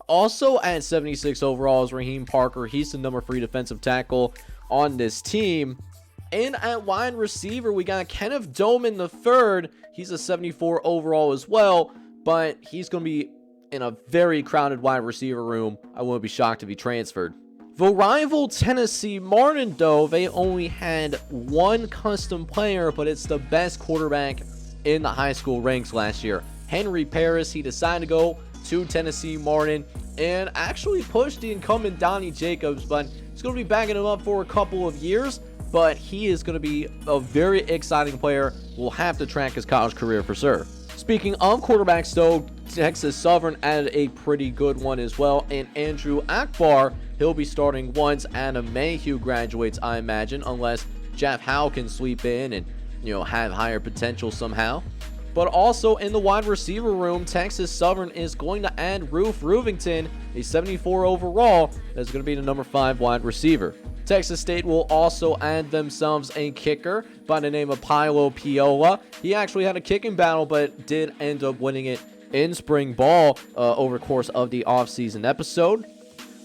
Also at 76 overall is Raheem Parker. He's the number 3 defensive tackle on this team. And at wide receiver, we got Kenneth Doman III. He's a 74 overall as well, but he's going to be in a very crowded wide receiver room. I wouldn't be shocked if he transferred. The rival Tennessee Martin, though, they only had one custom player, but it's the best quarterback in the high school ranks last year. Henry Paris, he decided to go to Tennessee Martin and actually pushed the incumbent Donnie Jacobs, but he's going to be backing him up for a couple of years. But he is going to be a very exciting player. We'll have to track his college career for sure. Speaking of quarterbacks, though, Texas Southern added a pretty good one as well. And Andrew Akbar, he'll be starting once Adam Mayhew graduates, I imagine, unless Jeff Howe can sweep in and, have higher potential somehow. But also in the wide receiver room, Texas Southern is going to add Roof Ruvington, a 74 overall. That's going to be the number 5 wide receiver. Texas State will also add themselves a kicker by the name of Pilo Piola. He actually had a kicking battle, but did end up winning it in spring ball over the course of the offseason episode.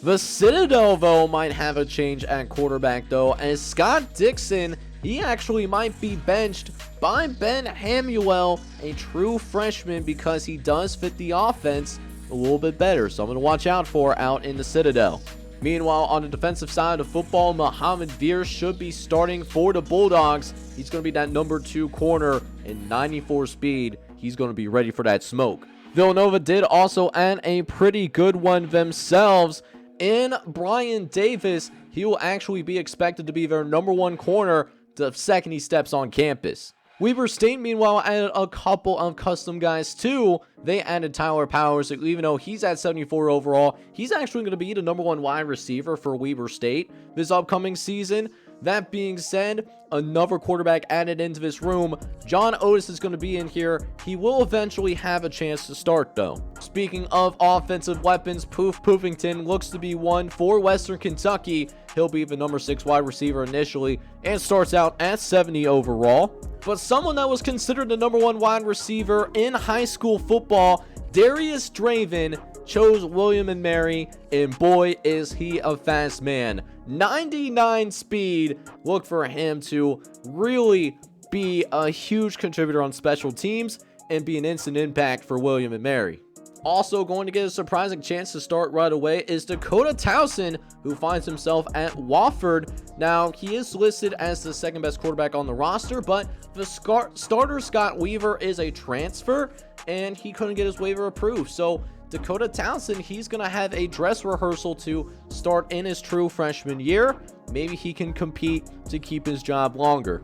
The Citadel, though, might have a change at quarterback, though, as Scott Dixon, he actually might be benched by Ben Hamuel, a true freshman, because he does fit the offense a little bit better. Something to watch out for out in the Citadel. Meanwhile, on the defensive side of football, Muhammad Veer should be starting for the Bulldogs. He's going to be that number 2 corner in 94 speed. He's going to be ready for that smoke. Villanova did also add a pretty good one themselves in Brian Davis. He will actually be expected to be their number 1 corner the second he steps on campus. Weber State, meanwhile, added a couple of custom guys too. They added Tyler Powers, even though he's at 74 overall. He's actually going to be the number 1 wide receiver for Weber State this upcoming season. That being said, another quarterback added into this room. John Otis is going to be in here. He will eventually have a chance to start, though. Speaking of offensive weapons, Poof Poofington looks to be one for Western Kentucky. He'll be the number 6 wide receiver initially and starts out at 70 overall. But someone that was considered the number 1 wide receiver in high school football, Darius Draven, chose William & Mary, and boy is he a fast man. 99 speed. Look for him to really be a huge contributor on special teams and be an instant impact for William & Mary. Also going to get a surprising chance to start right away is Dakota Towson, who finds himself at Wofford. Now, he is listed as the 2nd best quarterback on the roster, but the starter Scott Weaver is a transfer, and he couldn't get his waiver approved. So Dakota Towson, he's going to have a dress rehearsal to start in his true freshman year. Maybe he can compete to keep his job longer.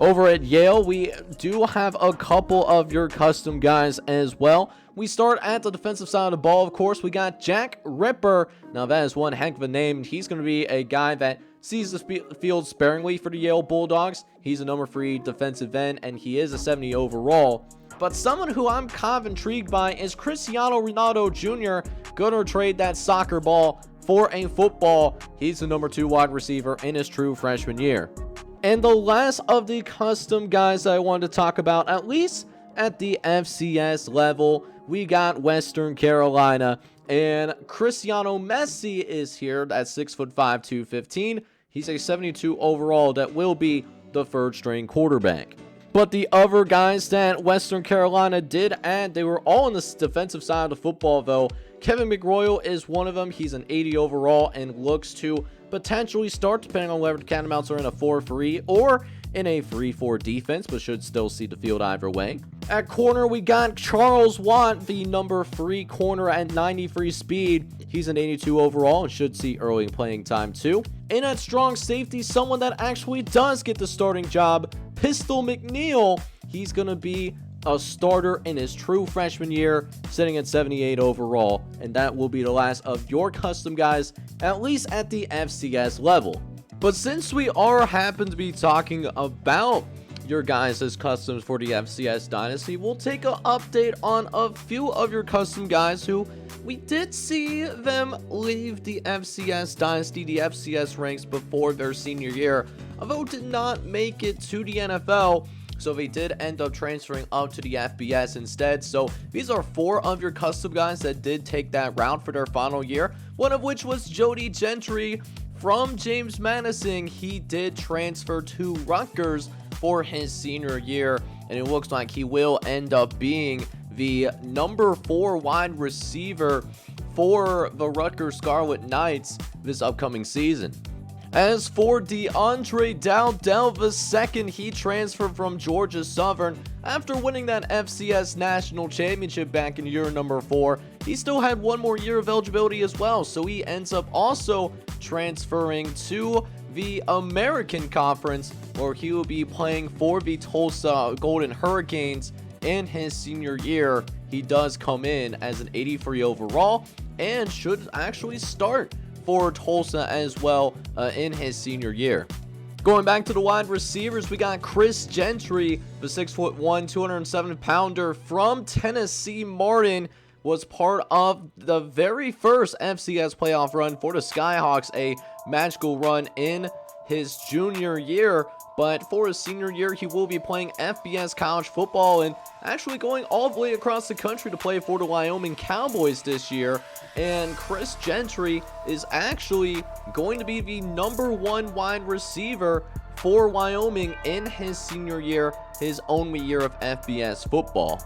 Over at Yale, we do have a couple of your custom guys as well. We start at the defensive side of the ball, of course. We got Jack Ripper. Now, that is one heck of a name. He's going to be a guy that sees the field sparingly for the Yale Bulldogs. He's a number 3 defensive end, and he is a 70 overall. But someone who I'm kind of intrigued by is Cristiano Ronaldo Jr. Gonna trade that soccer ball for a football. He's the number 2 wide receiver in his true freshman year. And the last of the custom guys that I wanted to talk about, at least at the FCS level, we got Western Carolina. And Cristiano Messi is here at 6'5", 215. He's a 72 overall that will be the 3rd string quarterback. But the other guys that Western Carolina did add, they were all on the defensive side of the football, though. Kevin McRoyal is one of them. He's an 80 overall and looks to potentially start, depending on whether the Catamounts are in a 4-3 or in a 3-4 defense, but should still see the field either way. At corner, we got Charles Watt, the number 3 corner at 93 speed. He's an 82 overall and should see early playing time too. And at strong safety, someone that actually does get the starting job, Pistol McNeil. He's going to be a starter in his true freshman year, sitting at 78 overall. And that will be the last of your custom guys, at least at the FCS level. But since we happen to be talking about your guys' customs for the FCS Dynasty, we'll take an update on a few of your custom guys who we did see them leave the FCS Dynasty, the FCS ranks before their senior year. although did not make it to the NFL. So they did end up transferring up to the FBS instead. So these are 4 of your custom guys that did take that route for their final year. One of which was Jody Gentry from James Madison. He did transfer to Rutgers for his senior year, and it looks like he will end up being the number 4 wide receiver for the Rutgers Scarlet Knights this upcoming season. As for DeAndre Dowdell II, he transferred from Georgia Southern after winning that FCS National Championship back in year number 4. He still had 1 more year of eligibility as well, so he ends up also transferring to the American Conference, where he will be playing for the Tulsa Golden Hurricanes in his senior year. He does come in as an 83 overall and should actually start for Tulsa as well in his senior year. Going back to the wide receivers, we got Chris Gentry, the 6'1", 207-pounder from Tennessee Martin, was part of the very first FCS playoff run for the Skyhawks, a magical run in his junior year. But for his senior year, he will be playing FBS college football and actually going all the way across the country to play for the Wyoming Cowboys this year. And Chris Gentry is actually going to be the number 1 wide receiver for Wyoming in his senior year, his only year of FBS football.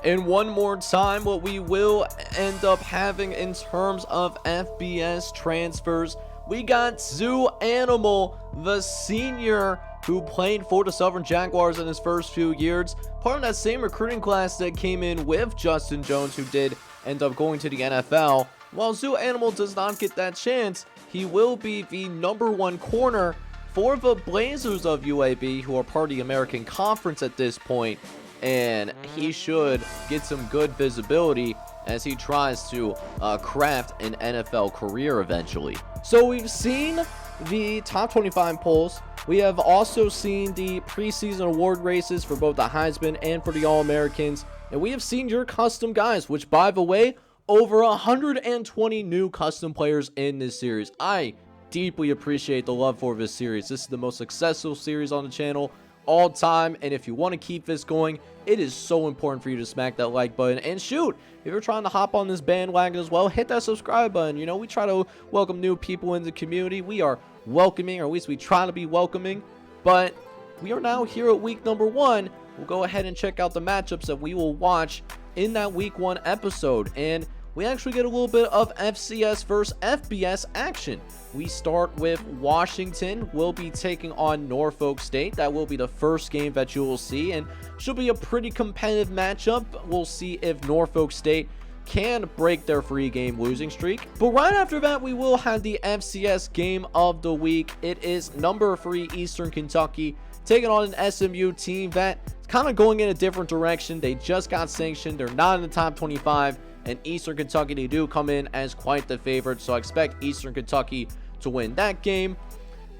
And one more time, what we will end up having in terms of FBS transfers, we got Zoo Animal, the senior who played for the Southern Jaguars in his first few years, part of that same recruiting class that came in with Justin Jones, who did end up going to the NFL. While Zoo Animal does not get that chance, he will be the number 1 corner for the Blazers of UAB, who are part of the American Conference at this point, and he should get some good visibility as he tries to craft an NFL career eventually. So we've seen the top 25 polls. We have also seen the preseason award races for both the Heisman and for the All-Americans. And we have seen your custom guys, which, by the way, over 120 new custom players in this series. I deeply appreciate the love for this series. This is the most successful series on the channel all time, and if you want to keep this going, it is so important for you to smack that like button. And shoot, if you're trying to hop on this bandwagon as well, hit that subscribe button. You know, we try to welcome new people in the community. We are welcoming, or at least we try to be welcoming. But we are now here at week number 1. We'll go ahead and check out the matchups that we will watch in that week 1 episode, and we actually get a little bit of FCS versus FBS action. We start with Washington. We'll be taking on Norfolk State. That will be the first game that you will see, and should be a pretty competitive matchup. We'll see if Norfolk State can break their 3-game losing streak. But right after that, we will have the FCS game of the week. It is number 3 Eastern Kentucky taking on an SMU team that's kind of going in a different direction. They just got sanctioned. They're not in the top 25. And Eastern Kentucky, they do come in as quite the favorite, so I expect Eastern Kentucky to win that game.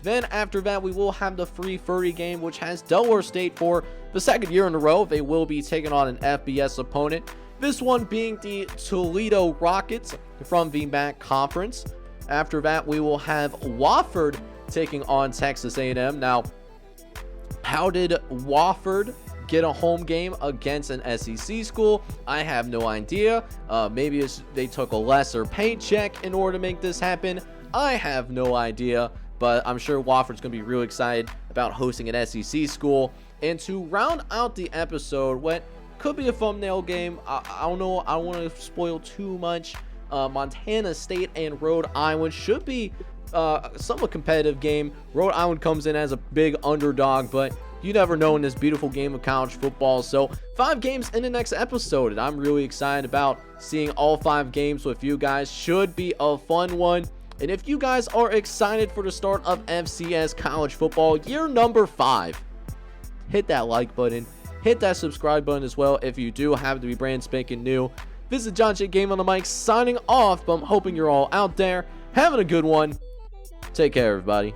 Then after that, we will have the 3:30 game, which has Delaware State for the 2nd year in a row. They will be taking on an FBS opponent. This one being the Toledo Rockets from the MAC Conference. After that, we will have Wofford taking on Texas A&M. Now, how did Wofford get a home game against an SEC school? I have no idea. Maybe they took a lesser paycheck in order to make this happen. I have no idea, but I'm sure Wofford's going to be really excited about hosting an SEC school. And to round out the episode, what could be a thumbnail game, I don't know, I don't want to spoil too much. Montana State and Rhode Island should be somewhat competitive game. Rhode Island comes in as a big underdog, but you never know in this beautiful game of college football. So 5 games in the next episode, and I'm really excited about seeing all 5 games with you guys. Should be a fun one. And if you guys are excited for the start of FCS college football year number 5, hit that like button, hit that subscribe button as well if you do happen to be brand spanking new. This is John J. Game on the mic signing off, but I'm hoping you're all out there having a good one. Take care, everybody.